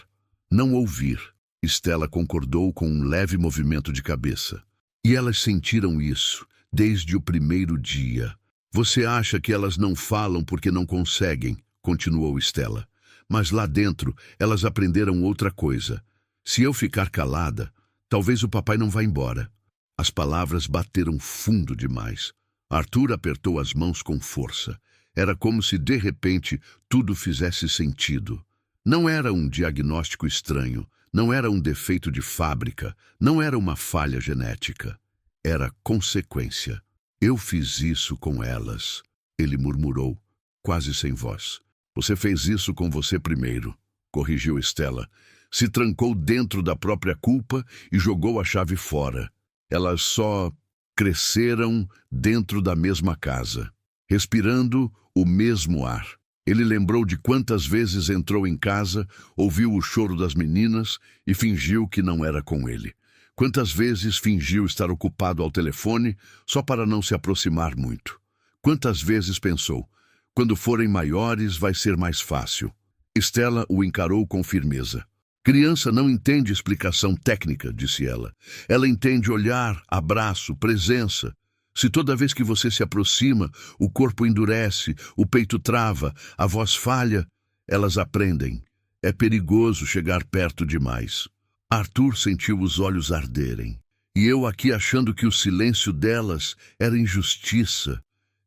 não ouvir. Stella concordou com um leve movimento de cabeça. E elas sentiram isso desde o primeiro dia. Você acha que elas não falam porque não conseguem, continuou Stella. Mas lá dentro elas aprenderam outra coisa. Se eu ficar calada, talvez o papai não vá embora. As palavras bateram fundo demais. Arthur apertou as mãos com força. Era como se, de repente, tudo fizesse sentido. Não era um diagnóstico estranho, não era um defeito de fábrica, não era uma falha genética. Era consequência. Eu fiz isso com elas, ele murmurou, quase sem voz. Você fez isso com você primeiro, corrigiu Stella. Se trancou dentro da própria culpa e jogou a chave fora. Elas só cresceram dentro da mesma casa, respirando o mesmo ar. Ele lembrou de quantas vezes entrou em casa, ouviu o choro das meninas e fingiu que não era com ele. Quantas vezes fingiu estar ocupado ao telefone só para não se aproximar muito. Quantas vezes pensou, quando forem maiores vai ser mais fácil. Stella o encarou com firmeza. Criança não entende explicação técnica, disse ela. Ela entende olhar, abraço, presença. Se toda vez que você se aproxima, o corpo endurece, o peito trava, a voz falha, elas aprendem. É perigoso chegar perto demais. Arthur sentiu os olhos arderem. E eu aqui achando que o silêncio delas era injustiça,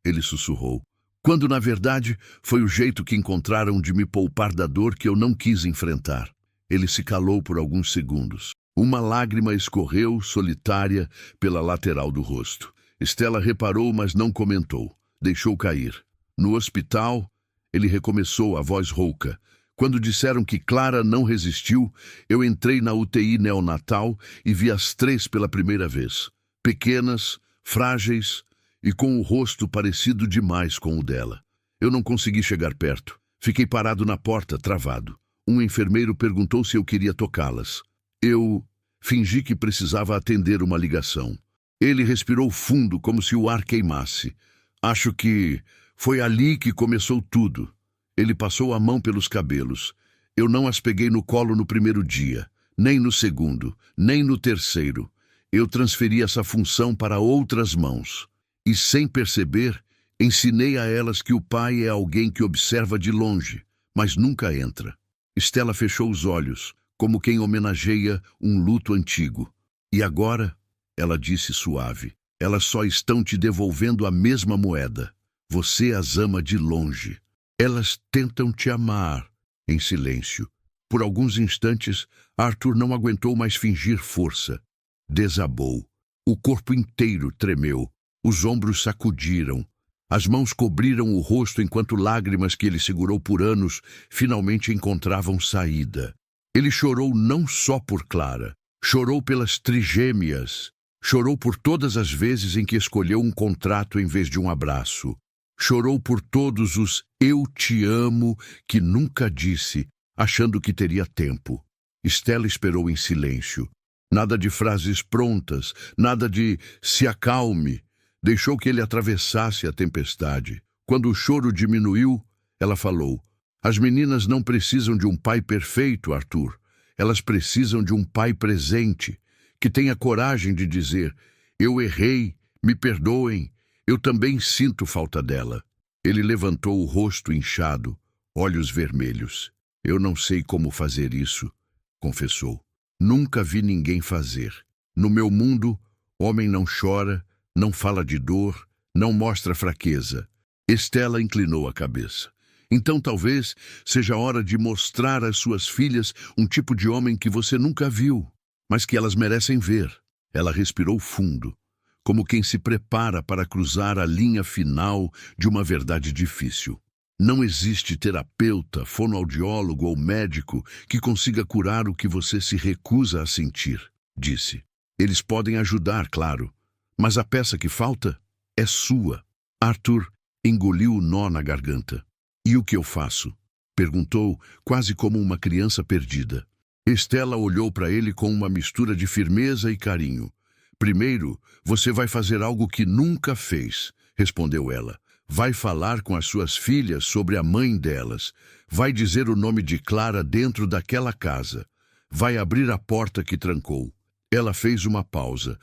ele sussurrou. Quando, na verdade, foi o jeito que encontraram de me poupar da dor que eu não quis enfrentar. Ele se calou por alguns segundos. Uma lágrima escorreu, solitária, pela lateral do rosto. Stella reparou, mas não comentou. Deixou cair. No hospital, ele recomeçou, a voz rouca. Quando disseram que Clara não resistiu, eu entrei na UTI neonatal e vi as três pela primeira vez. Pequenas, frágeis e com o rosto parecido demais com o dela. Eu não consegui chegar perto. Fiquei parado na porta, travado. Um enfermeiro perguntou se eu queria tocá-las. Eu fingi que precisava atender uma ligação. Ele respirou fundo, como se o ar queimasse. Acho que foi ali que começou tudo. Ele passou a mão pelos cabelos. Eu não as peguei no colo no primeiro dia, nem no segundo, nem no terceiro. Eu transferi essa função para outras mãos. E, sem perceber, ensinei a elas que o pai é alguém que observa de longe, mas nunca entra. Stella fechou os olhos, como quem homenageia um luto antigo. E agora, ela disse suave, elas só estão te devolvendo a mesma moeda. Você as ama de longe. Elas tentam te amar, em silêncio. Por alguns instantes, Arthur não aguentou mais fingir força. Desabou. O corpo inteiro tremeu. Os ombros sacudiram. As mãos cobriram o rosto enquanto lágrimas que ele segurou por anos finalmente encontravam saída. Ele chorou não só por Clara. Chorou pelas trigêmeas. Chorou por todas as vezes em que escolheu um contrato em vez de um abraço. Chorou por todos os "eu te amo" que nunca disse, achando que teria tempo. Stella esperou em silêncio. Nada de frases prontas, nada de "se acalme". Deixou que ele atravessasse a tempestade. Quando o choro diminuiu, ela falou, as meninas não precisam de um pai perfeito, Arthur. Elas precisam de um pai presente, que tenha coragem de dizer, eu errei, me perdoem, eu também sinto falta dela. Ele levantou o rosto inchado, olhos vermelhos. Eu não sei como fazer isso, confessou. Nunca vi ninguém fazer. No meu mundo, homem não chora, não fala de dor, não mostra fraqueza. Estela inclinou a cabeça. Então talvez seja hora de mostrar às suas filhas um tipo de homem que você nunca viu, mas que elas merecem ver. Ela respirou fundo, como quem se prepara para cruzar a linha final de uma verdade difícil. Não existe terapeuta, fonoaudiólogo ou médico que consiga curar o que você se recusa a sentir, disse. Eles podem ajudar, claro, mas a peça que falta é sua. Arthur engoliu o nó na garganta. E o que eu faço? Perguntou, quase como uma criança perdida. Estela olhou para ele com uma mistura de firmeza e carinho. Primeiro, você vai fazer algo que nunca fez, respondeu ela. Vai falar com as suas filhas sobre a mãe delas. Vai dizer o nome de Clara dentro daquela casa. Vai abrir a porta que trancou. Ela fez uma pausa.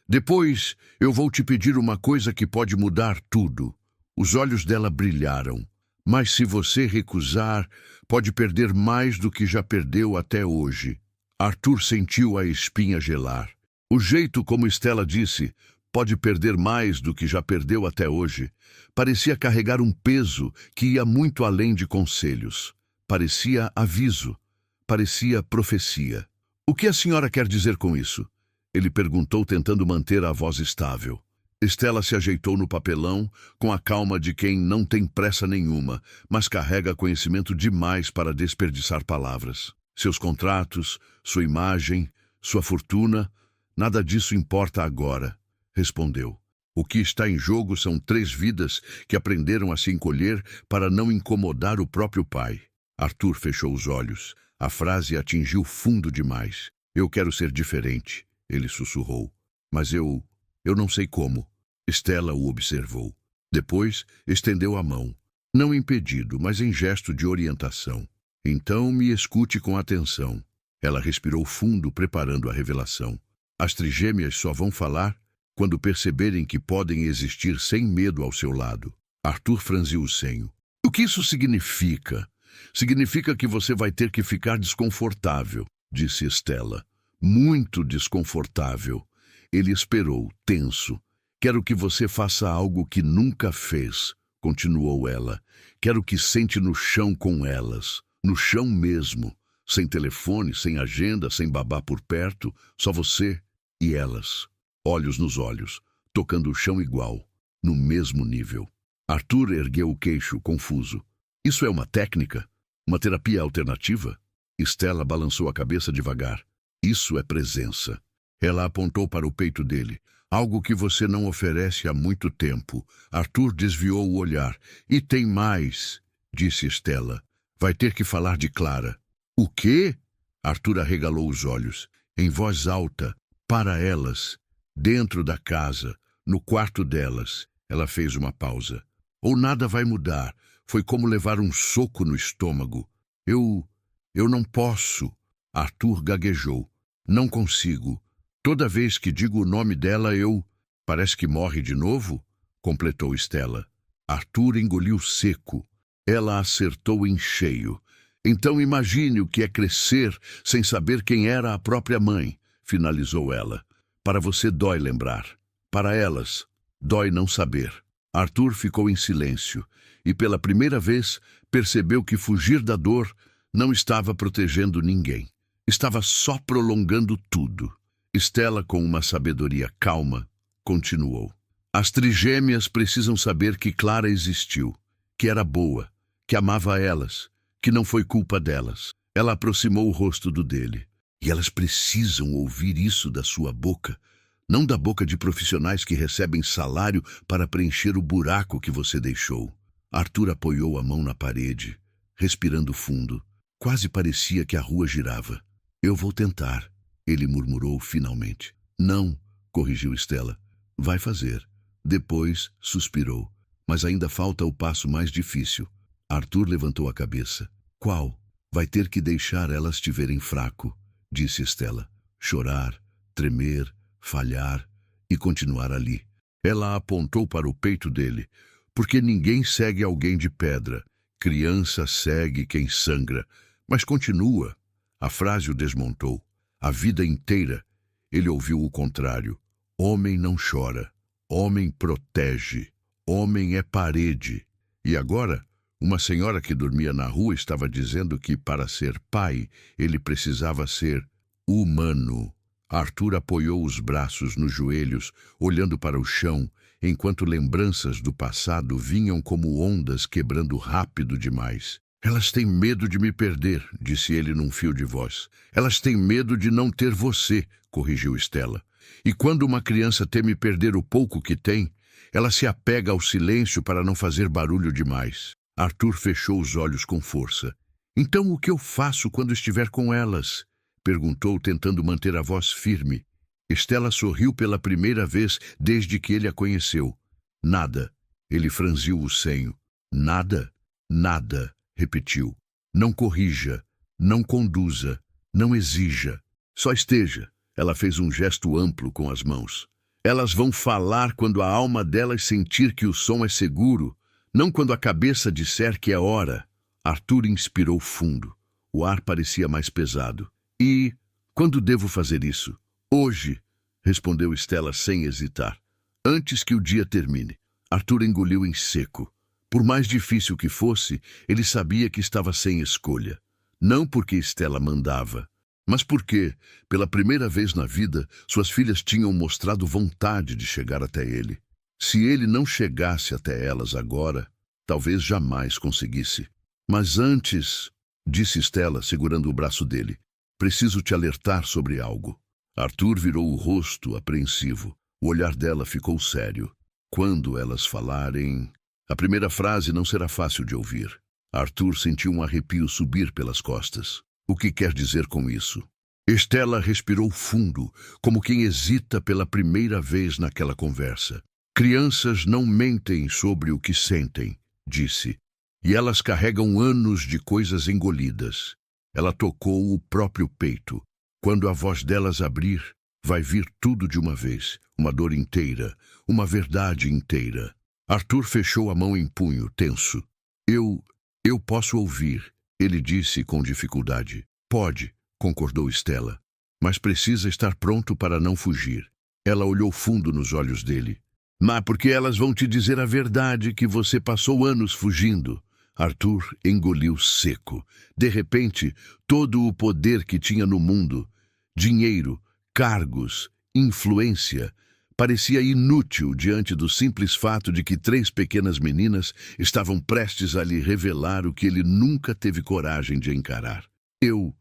Depois, eu vou te pedir uma coisa que pode mudar tudo. Os olhos dela brilharam. Mas se você recusar, pode perder mais do que já perdeu até hoje. Arthur sentiu a espinha gelar. O jeito como Estela disse, pode perder mais do que já perdeu até hoje, parecia carregar um peso que ia muito além de conselhos. Parecia aviso, parecia profecia. O que a senhora quer dizer com isso? Ele perguntou, tentando manter a voz estável. Estela se ajeitou no papelão, com a calma de quem não tem pressa nenhuma, mas carrega conhecimento demais para desperdiçar palavras. Seus contratos, sua imagem, sua fortuna, nada disso importa agora, respondeu. O que está em jogo são 3 vidas que aprenderam a se encolher para não incomodar o próprio pai. Arthur fechou os olhos. A frase atingiu fundo demais. Eu quero ser diferente, ele sussurrou. Mas eu não sei como. Estela o observou. Depois, estendeu a mão. Não impedido, mas em gesto de orientação. Então me escute com atenção. Ela respirou fundo, preparando a revelação. As trigêmeas só vão falar quando perceberem que podem existir sem medo ao seu lado. Arthur franziu o senho. O que isso significa? Significa que você vai ter que ficar desconfortável, disse Estela. Muito desconfortável. Ele esperou, tenso. Quero que você faça algo que nunca fez, continuou ela. Quero que sente no chão com elas, no chão mesmo, sem telefone, sem agenda, sem babá por perto, só você e elas, olhos nos olhos, tocando o chão igual, no mesmo nível. Arthur ergueu o queixo, confuso. Isso é uma técnica? Uma terapia alternativa? Estela balançou a cabeça devagar. Isso é presença. Ela apontou para o peito dele. Algo que você não oferece há muito tempo. Arthur desviou o olhar. E tem mais, disse Estela. Vai ter que falar de Clara. O quê? Arthur arregalou os olhos. Em voz alta, para elas, dentro da casa, no quarto delas. Ela fez uma pausa. Ou nada vai mudar. Foi como levar um soco no estômago. Eu não posso. Arthur gaguejou. Não consigo. Toda vez que digo o nome dela, eu... Parece que morre de novo? Completou Estela. Arthur engoliu seco. Ela acertou em cheio. Então imagine o que é crescer sem saber quem era a própria mãe, finalizou ela. Para você dói lembrar. Para elas, dói não saber. Arthur ficou em silêncio e pela primeira vez percebeu que fugir da dor não estava protegendo ninguém. Estava só prolongando tudo. Estela, com uma sabedoria calma, continuou. As trigêmeas precisam saber que Clara existiu, que era boa, que amava elas, que não foi culpa delas. Ela aproximou o rosto do dele. E elas precisam ouvir isso da sua boca, não da boca de profissionais que recebem salário para preencher o buraco que você deixou. Arthur apoiou a mão na parede, respirando fundo. Quase parecia que a rua girava. Eu vou tentar. Ele murmurou finalmente. Não, corrigiu Estela. Vai fazer. Depois suspirou. Mas ainda falta o passo mais difícil. Arthur levantou a cabeça. Qual? Vai ter que deixar elas te verem fraco, disse Estela. Chorar, tremer, falhar e continuar ali. Ela apontou para o peito dele. Porque ninguém segue alguém de pedra. Criança segue quem sangra. Mas continua. A frase o desmontou. A vida inteira ele ouviu o contrário. Homem não chora. Homem protege. Homem é parede. E agora, uma senhora que dormia na rua estava dizendo que, para ser pai, ele precisava ser humano. Arthur apoiou os braços nos joelhos, olhando para o chão, enquanto lembranças do passado vinham como ondas quebrando rápido demais. Elas têm medo de me perder, disse ele num fio de voz. Elas têm medo de não ter você, corrigiu Stella. E quando uma criança teme perder o pouco que tem, ela se apega ao silêncio para não fazer barulho demais. Arthur fechou os olhos com força. Então o que eu faço quando estiver com elas? Perguntou, tentando manter a voz firme. Stella sorriu pela primeira vez desde que ele a conheceu. Nada. Ele franziu o senho. Nada? Nada, repetiu. Não corrija, não conduza, não exija. Só esteja. Ela fez um gesto amplo com as mãos. Elas vão falar quando a alma delas sentir que o som é seguro, não quando a cabeça disser que é hora. Arthur inspirou fundo. O ar parecia mais pesado. E quando devo fazer isso? Hoje, respondeu Stella sem hesitar. Antes que o dia termine. Arthur engoliu em seco. Por mais difícil que fosse, ele sabia que estava sem escolha. Não porque Stella mandava, mas porque, pela primeira vez na vida, suas filhas tinham mostrado vontade de chegar até ele. Se ele não chegasse até elas agora, talvez jamais conseguisse. Mas antes, disse Stella, segurando o braço dele, preciso te alertar sobre algo. Arthur virou o rosto, apreensivo. O olhar dela ficou sério. Quando elas falarem... A primeira frase não será fácil de ouvir. Arthur sentiu um arrepio subir pelas costas. O que quer dizer com isso? Stella respirou fundo, como quem hesita pela primeira vez naquela conversa. Crianças não mentem sobre o que sentem, disse. E elas carregam anos de coisas engolidas. Ela tocou o próprio peito. Quando a voz delas abrir, vai vir tudo de uma vez. Uma dor inteira, uma verdade inteira. Arthur fechou a mão em punho, tenso. Eu posso ouvir, ele disse com dificuldade. Pode, concordou Stella, mas precisa estar pronto para não fugir. Ela olhou fundo nos olhos dele. Mas porque elas vão te dizer a verdade que você passou anos fugindo. Arthur engoliu seco. De repente, todo o poder que tinha no mundo, dinheiro, cargos, influência, parecia inútil diante do simples fato de que 3 pequenas meninas estavam prestes a lhe revelar o que ele nunca teve coragem de encarar. Eu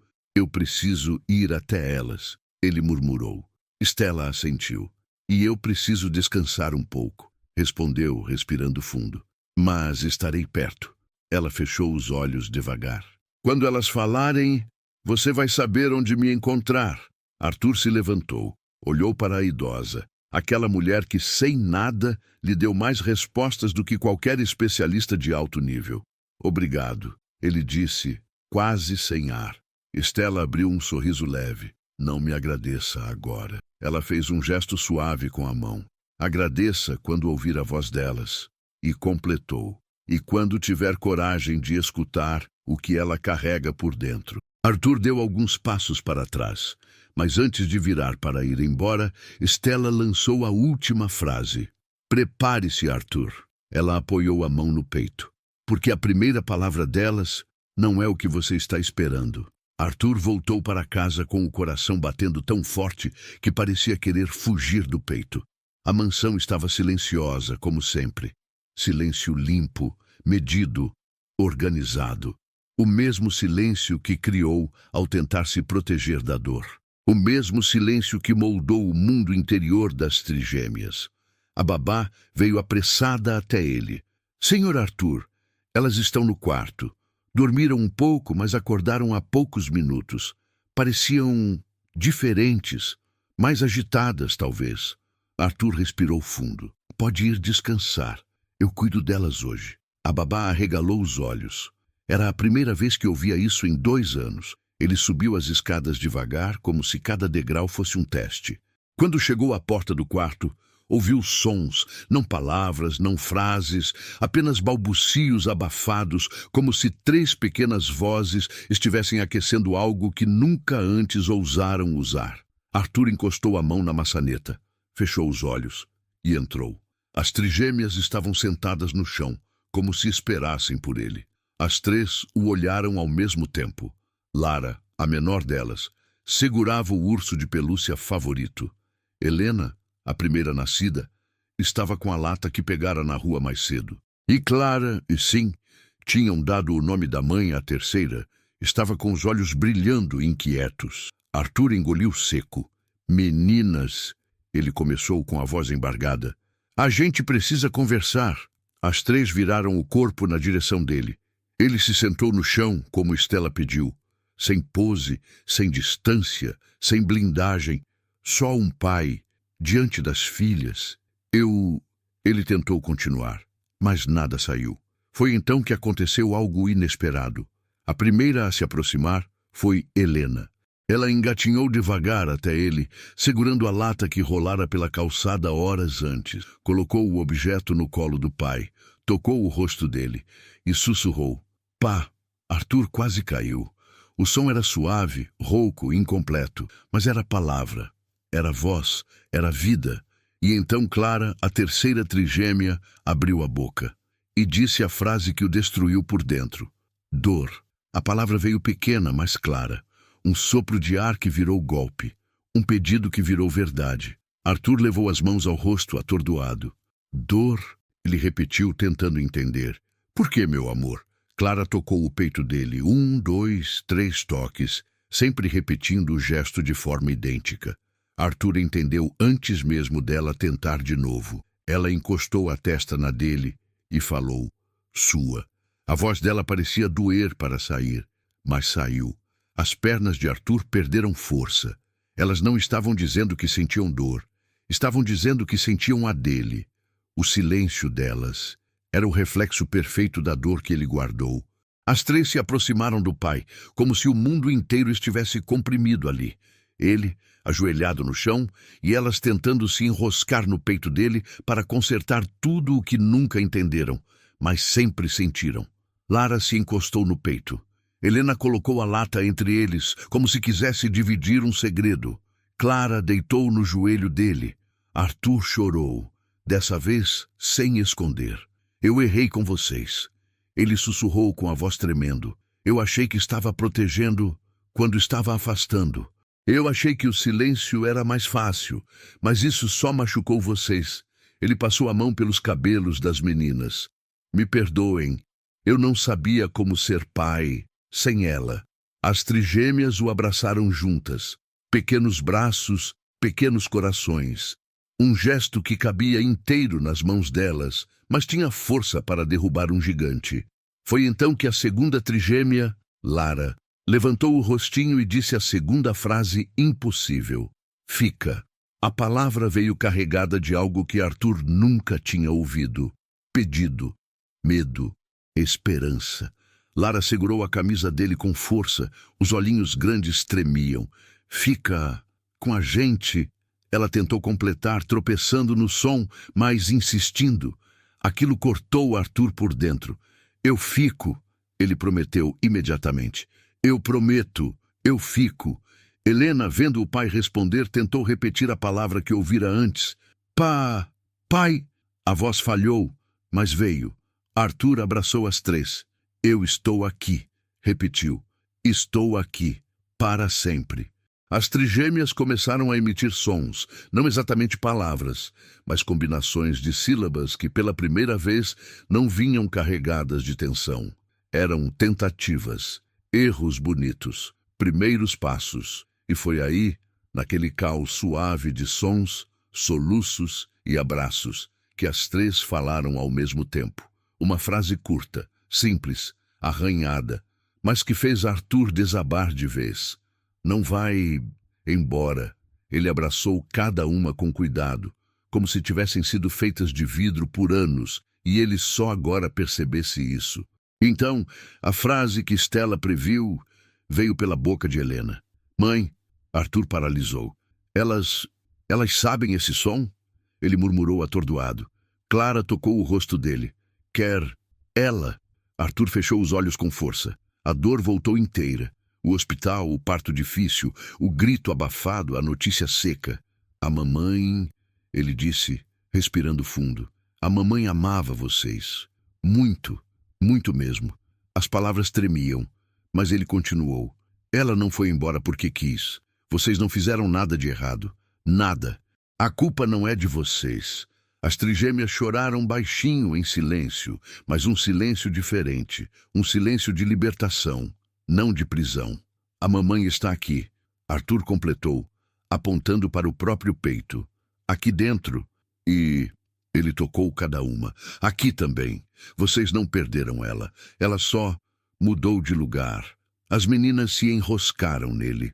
preciso ir até elas, ele murmurou. Stella assentiu. E eu preciso descansar um pouco, respondeu, respirando fundo. Mas estarei perto. Ela fechou os olhos devagar. Quando elas falarem, você vai saber onde me encontrar. Arthur se levantou, olhou para a idosa. Aquela mulher que, sem nada, lhe deu mais respostas do que qualquer especialista de alto nível. Obrigado, ele disse, quase sem ar. Stella abriu um sorriso leve. Não me agradeça agora. Ela fez um gesto suave com a mão. Agradeça quando ouvir a voz delas. E completou. E quando tiver coragem de escutar o que ela carrega por dentro. Arthur deu alguns passos para trás. Mas antes de virar para ir embora, Stella lançou a última frase. Prepare-se, Arthur. Ela apoiou a mão no peito. Porque a primeira palavra delas não é o que você está esperando. Arthur voltou para casa com o coração batendo tão forte que parecia querer fugir do peito. A mansão estava silenciosa, como sempre. Silêncio limpo, medido, organizado. O mesmo silêncio que criou ao tentar se proteger da dor. O mesmo silêncio que moldou o mundo interior das trigêmeas. A babá veio apressada até ele. Senhor Arthur, elas estão no quarto. Dormiram um pouco, mas acordaram há poucos minutos. Pareciam diferentes, mais agitadas, talvez. Arthur respirou fundo. Pode ir descansar. Eu cuido delas hoje. A babá arregalou os olhos. Era a primeira vez que ouvia isso em 2 anos. Ele subiu as escadas devagar, como se cada degrau fosse um teste. Quando chegou à porta do quarto, Ouviu sons, não palavras, não frases, apenas balbucios abafados, como se 3 pequenas vozes estivessem aquecendo algo que nunca antes ousaram usar. Arthur encostou a mão na maçaneta, fechou os olhos e entrou. As trigêmeas estavam sentadas no chão, como se esperassem por ele. As 3 o olharam ao mesmo tempo. Lara, a menor delas, segurava o urso de pelúcia favorito. Helena, a primeira nascida, estava com a lata que pegara na rua mais cedo. E Clara e Sim tinham dado o nome da mãe à terceira, estava com os olhos brilhando inquietos. Arthur engoliu seco. Meninas, ele começou com a voz embargada. A gente precisa conversar. As 3 viraram o corpo na direção dele. Ele se sentou no chão, como Estela pediu. Sem pose, sem distância, sem blindagem. Só um pai, diante das filhas. Ele tentou continuar, mas nada saiu. Foi então que aconteceu algo inesperado. A primeira a se aproximar foi Helena. Ela engatinhou devagar até ele, segurando a lata que rolara pela calçada horas antes. Colocou o objeto no colo do pai, tocou o rosto dele e sussurrou. Pá! Arthur quase caiu. O som era suave, rouco, incompleto, mas era palavra, era voz, era vida. E então Clara, a terceira trigêmea, abriu a boca e disse a frase que o destruiu por dentro. Dor. A palavra veio pequena, mas clara. Um sopro de ar que virou golpe. Um pedido que virou verdade. Arthur levou as mãos ao rosto atordoado. Dor, ele repetiu, tentando entender. Por que, meu amor? Clara tocou o peito dele 1, 2, 3 toques, sempre repetindo o gesto de forma idêntica. Arthur entendeu antes mesmo dela tentar de novo. Ela encostou a testa na dele e falou, sua. A voz dela parecia doer para sair, mas saiu. As pernas de Arthur perderam força. Elas não estavam dizendo que sentiam dor. Estavam dizendo que sentiam a dele. O silêncio delas era o reflexo perfeito da dor que ele guardou. As 3 se aproximaram do pai, como se o mundo inteiro estivesse comprimido ali. Ele, ajoelhado no chão, e elas tentando se enroscar no peito dele para consertar tudo o que nunca entenderam, mas sempre sentiram. Lara se encostou no peito. Helena colocou a lata entre eles, como se quisesse dividir um segredo. Clara deitou no joelho dele. Arthur chorou, dessa vez sem esconder. Eu errei com vocês. Ele sussurrou com a voz tremendo. Eu achei que estava protegendo quando estava afastando. Eu achei que o silêncio era mais fácil, mas isso só machucou vocês. Ele passou a mão pelos cabelos das meninas. Me perdoem, eu não sabia como ser pai sem ela. As trigêmeas o abraçaram juntas. Pequenos braços, pequenos corações. Um gesto que cabia inteiro nas mãos delas, mas tinha força para derrubar um gigante. Foi então que a segunda trigêmea, Lara, levantou o rostinho e disse a segunda frase impossível. Fica. A palavra veio carregada de algo que Arthur nunca tinha ouvido. Pedido, medo, esperança. Lara segurou a camisa dele com força, os olhinhos grandes tremiam. Fica com a gente. Ela tentou completar, tropeçando no som, mas insistindo. Aquilo cortou Arthur por dentro. Eu fico, ele prometeu imediatamente. Eu prometo, eu fico. Helena, vendo o pai responder, tentou repetir a palavra que ouvira antes. Pai. A voz falhou, mas veio. Arthur abraçou as 3. Eu estou aqui, repetiu. Estou aqui, para sempre. As trigêmeas começaram a emitir sons, não exatamente palavras, mas combinações de sílabas que pela primeira vez não vinham carregadas de tensão. Eram tentativas, erros bonitos, primeiros passos. E foi aí, naquele caos suave de sons, soluços e abraços, que as 3 falaram ao mesmo tempo. Uma frase curta, simples, arranhada, mas que fez Arthur desabar de vez. Não vai embora. Ele abraçou cada uma com cuidado, como se tivessem sido feitas de vidro por anos, e ele só agora percebesse isso. Então, a frase que Estela previu veio pela boca de Helena. Mãe, Arthur paralisou. Elas sabem esse som? ele murmurou atordoado. Clara tocou o rosto dele. Quer ela? Arthur fechou os olhos com força. A dor voltou inteira. O hospital, o parto difícil, o grito abafado, a notícia seca. A mamãe, ele disse, respirando fundo. A mamãe amava vocês. Muito, muito mesmo. As palavras tremiam, mas ele continuou. Ela não foi embora porque quis. Vocês não fizeram nada de errado. Nada. A culpa não é de vocês. As trigêmeas choraram baixinho em silêncio, mas um silêncio diferente, um silêncio de libertação, não de prisão. A mamãe está aqui, Arthur completou, apontando para o próprio peito. Aqui dentro. E ele tocou cada uma. Aqui também. Vocês não perderam ela. Ela só mudou de lugar. As meninas se enroscaram nele.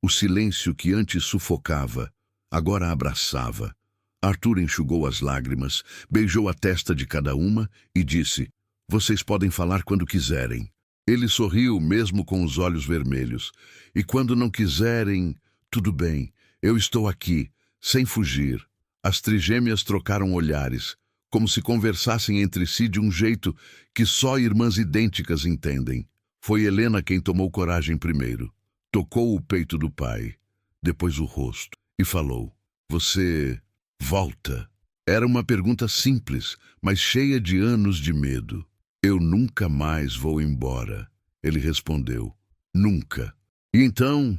O silêncio que antes sufocava, agora abraçava. Arthur enxugou as lágrimas, beijou a testa de cada uma e disse, vocês podem falar quando quiserem. Ele sorriu mesmo com os olhos vermelhos. E quando não quiserem, tudo bem, eu estou aqui, sem fugir. As trigêmeas trocaram olhares, como se conversassem entre si de um jeito que só irmãs idênticas entendem. Foi Helena quem tomou coragem primeiro. Tocou o peito do pai, depois o rosto, e falou, você volta? Era uma pergunta simples, mas cheia de anos de medo. Eu nunca mais vou embora, ele respondeu. Nunca. E então,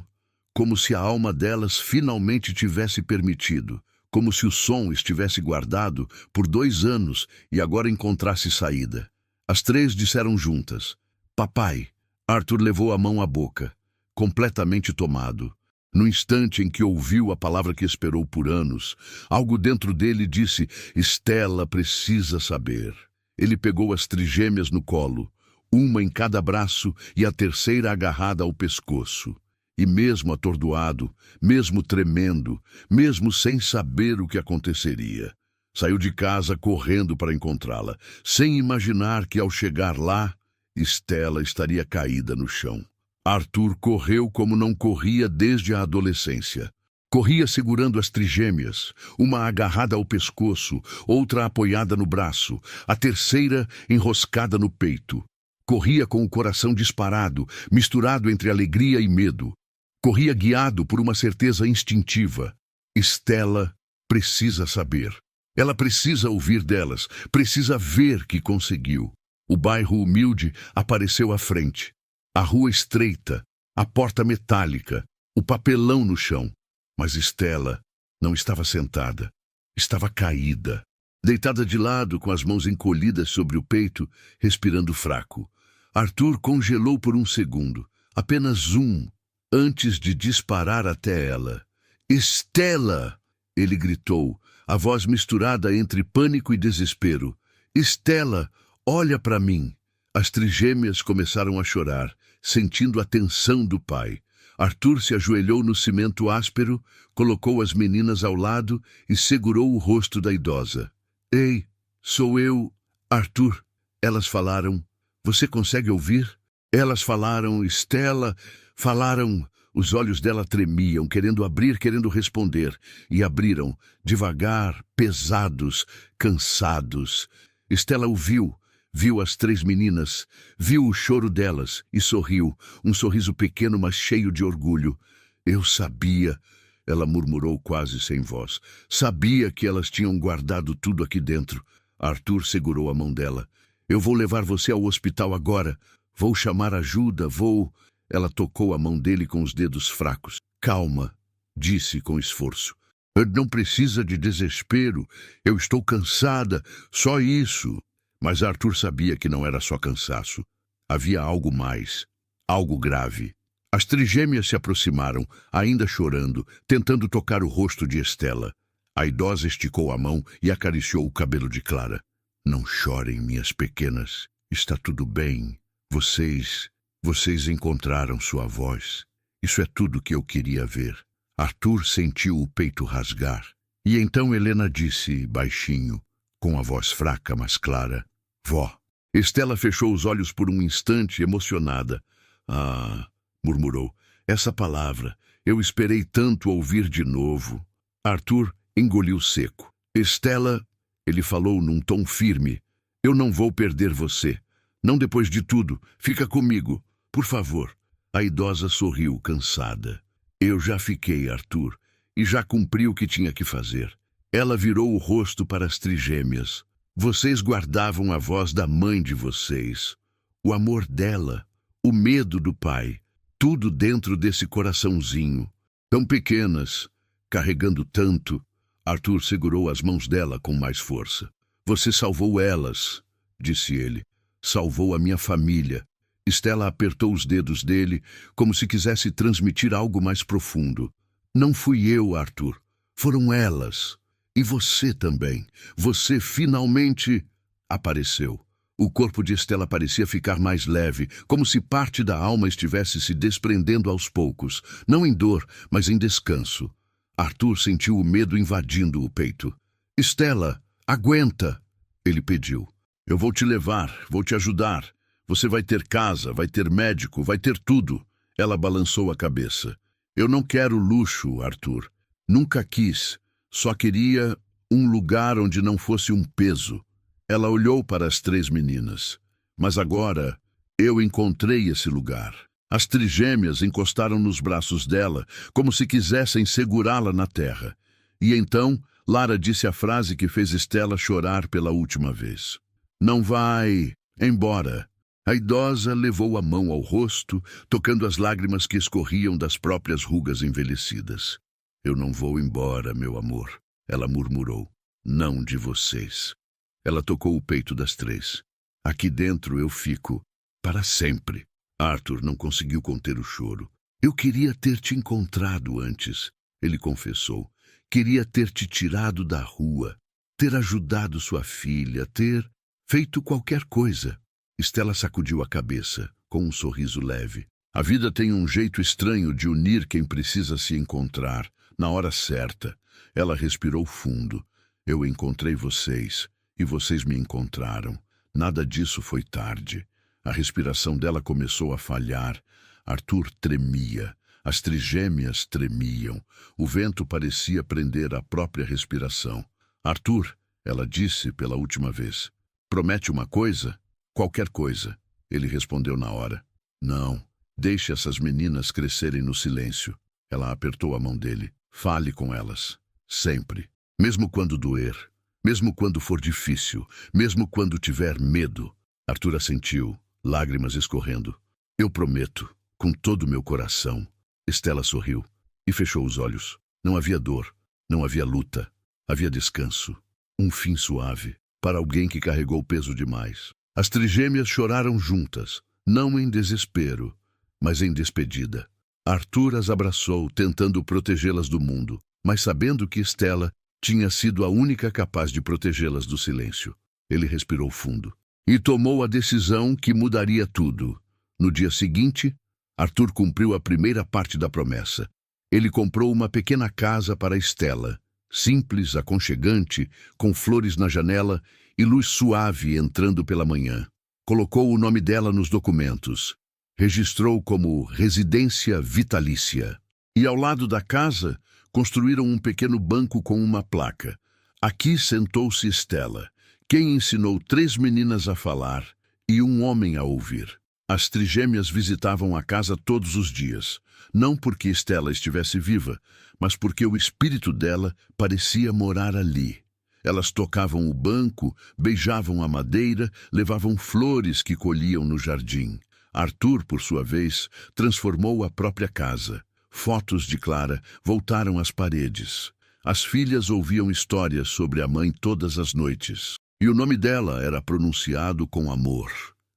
como se a alma delas finalmente tivesse permitido, como se o som estivesse guardado por 2 anos e agora encontrasse saída. As 3 disseram juntas, papai. Arthur levou a mão à boca, completamente tomado. No instante em que ouviu a palavra que esperou por anos, algo dentro dele disse, Estela precisa saber. Ele pegou as trigêmeas no colo, uma em cada braço e a terceira agarrada ao pescoço. E mesmo atordoado, mesmo tremendo, mesmo sem saber o que aconteceria, saiu de casa correndo para encontrá-la, sem imaginar que ao chegar lá, Estela estaria caída no chão. Arthur correu como não corria desde a adolescência. Corria segurando as trigêmeas, uma agarrada ao pescoço, outra apoiada no braço, a terceira enroscada no peito. Corria com o coração disparado, misturado entre alegria e medo. Corria guiado por uma certeza instintiva. Estela precisa saber. Ela precisa ouvir delas, precisa ver que conseguiu. O bairro humilde apareceu à frente. A rua estreita, a porta metálica, o papelão no chão. Mas Estela não estava sentada, estava caída, deitada de lado com as mãos encolhidas sobre o peito, respirando fraco. Arthur congelou por um segundo, apenas um, antes de disparar até ela. Estela! Ele gritou, a voz misturada entre pânico e desespero. Estela, olha para mim. As trigêmeas começaram a chorar, sentindo a tensão do pai. Arthur se ajoelhou no cimento áspero, colocou as meninas ao lado e segurou o rosto da idosa. Ei, sou eu, Arthur. Elas falaram. Você consegue ouvir? Elas falaram, Estela, falaram. Os olhos dela tremiam, querendo abrir, querendo responder. E abriram, devagar, pesados, cansados. Estela ouviu. Viu as 3 meninas, viu o choro delas e sorriu, um sorriso pequeno, mas cheio de orgulho. Eu sabia, ela murmurou quase sem voz. Sabia que elas tinham guardado tudo aqui dentro. Arthur segurou a mão dela. Eu vou levar você ao hospital agora. Vou chamar ajuda, vou... Ela tocou a mão dele com os dedos fracos. Calma, disse com esforço. Não precisa de desespero. Eu estou cansada, só isso. Mas Arthur sabia que não era só cansaço. Havia algo mais, algo grave. As trigêmeas se aproximaram, ainda chorando, tentando tocar o rosto de Estela. A idosa esticou a mão e acariciou o cabelo de Clara. Não chorem, minhas pequenas. Está tudo bem. Vocês encontraram sua voz. Isso é tudo que eu queria ver. Arthur sentiu o peito rasgar. E então Helena disse, baixinho, com a voz fraca, mas clara, Vó. Estela fechou os olhos por um instante, emocionada. Ah, murmurou, essa palavra, eu esperei tanto ouvir de novo. Arthur engoliu seco. Estela, ele falou num tom firme, eu não vou perder você. Não depois de tudo. Fica comigo, por favor. A idosa sorriu, cansada. Eu já fiquei, Arthur, e já cumpri o que tinha que fazer. Ela virou o rosto para as trigêmeas. Vocês guardavam a voz da mãe de vocês, o amor dela, o medo do pai, tudo dentro desse coraçãozinho. Tão pequenas, carregando tanto. Arthur segurou as mãos dela com mais força. Você salvou elas, disse ele. Salvou a minha família. Estela apertou os dedos dele, como se quisesse transmitir algo mais profundo. Não fui eu, Arthur. Foram elas. E você também. Você finalmente apareceu. O corpo de Estela parecia ficar mais leve, como se parte da alma estivesse se desprendendo aos poucos, não em dor, mas em descanso. Arthur sentiu o medo invadindo o peito. Estela, aguenta! Ele pediu. Eu vou te levar, vou te ajudar. Você vai ter casa, vai ter médico, vai ter tudo. Ela balançou a cabeça. Eu não quero luxo, Arthur. Nunca quis. Só queria um lugar onde não fosse um peso. Ela olhou para as três meninas. Mas agora eu encontrei esse lugar. As trigêmeas encostaram nos braços dela, como se quisessem segurá-la na terra. E então Lara disse a frase que fez Estela chorar pela última vez. Não vai embora. A idosa levou a mão ao rosto, tocando as lágrimas que escorriam das próprias rugas envelhecidas. Eu não vou embora, meu amor, ela murmurou. Não de vocês. Ela tocou o peito das três. Aqui dentro eu fico para sempre. Arthur não conseguiu conter o choro. Eu queria ter te encontrado antes, ele confessou. Queria ter te tirado da rua, ter ajudado sua filha, ter feito qualquer coisa. Estela sacudiu a cabeça, com um sorriso leve. A vida tem um jeito estranho de unir quem precisa se encontrar, na hora certa. Ela respirou fundo. Eu encontrei vocês, e vocês me encontraram. Nada disso foi tarde. A respiração dela começou a falhar. Arthur tremia. As trigêmeas tremiam. O vento parecia prender a própria respiração. Arthur, ela disse pela última vez. Promete uma coisa? Qualquer coisa. Ele respondeu na hora. Não, deixe essas meninas crescerem no silêncio. Ela apertou a mão dele. Fale com elas. Sempre. Mesmo quando doer. Mesmo quando for difícil. Mesmo quando tiver medo. Arthur assentiu, lágrimas escorrendo. Eu prometo, com todo o meu coração. Estela sorriu e fechou os olhos. Não havia dor. Não havia luta. Havia descanso. Um fim suave. Para alguém que carregou peso demais. As trigêmeas choraram juntas, não em desespero, mas em despedida. Arthur as abraçou, tentando protegê-las do mundo, mas sabendo que Estela tinha sido a única capaz de protegê-las do silêncio. Ele respirou fundo e tomou a decisão que mudaria tudo. No dia seguinte, Arthur cumpriu a primeira parte da promessa. Ele comprou uma pequena casa para Estela, simples, aconchegante, com flores na janela e luz suave entrando pela manhã. Colocou o nome dela nos documentos. Registrou como residência vitalícia. E ao lado da casa, construíram um pequeno banco com uma placa. Aqui sentou-se Estela, quem ensinou 3 meninas a falar e um homem a ouvir. As trigêmeas visitavam a casa todos os dias, não porque Estela estivesse viva, mas porque o espírito dela parecia morar ali. Elas tocavam o banco, beijavam a madeira, levavam flores que colhiam no jardim. Arthur, por sua vez, transformou a própria casa. Fotos de Clara voltaram às paredes. As filhas ouviam histórias sobre a mãe todas as noites. E o nome dela era pronunciado com amor,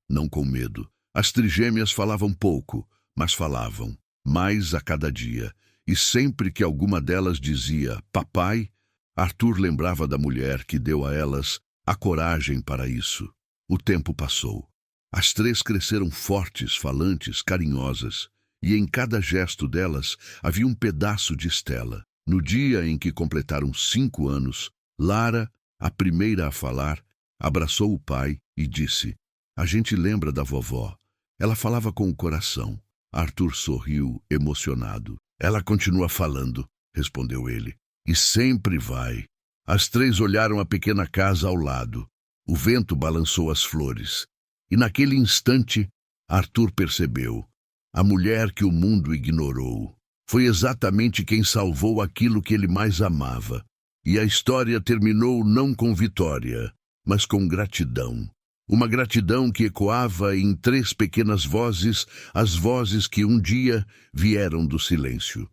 não com medo. As trigêmeas falavam pouco, mas falavam, mais a cada dia. E sempre que alguma delas dizia papai, Arthur lembrava da mulher que deu a elas a coragem para isso. O tempo passou. As 3 cresceram fortes, falantes, carinhosas, e em cada gesto delas havia um pedaço de Estela. No dia em que completaram 5 anos, Lara, a primeira a falar, abraçou o pai e disse: "A gente lembra da vovó. Ela falava com o coração." Arthur sorriu, emocionado. "Ela continua falando", respondeu ele. "E sempre vai." As três olharam a pequena casa ao lado. O vento balançou as flores. E naquele instante, Arthur percebeu. A mulher que o mundo ignorou foi exatamente quem salvou aquilo que ele mais amava. E a história terminou não com vitória, mas com gratidão. Uma gratidão que ecoava em três pequenas vozes, as vozes que um dia vieram do silêncio.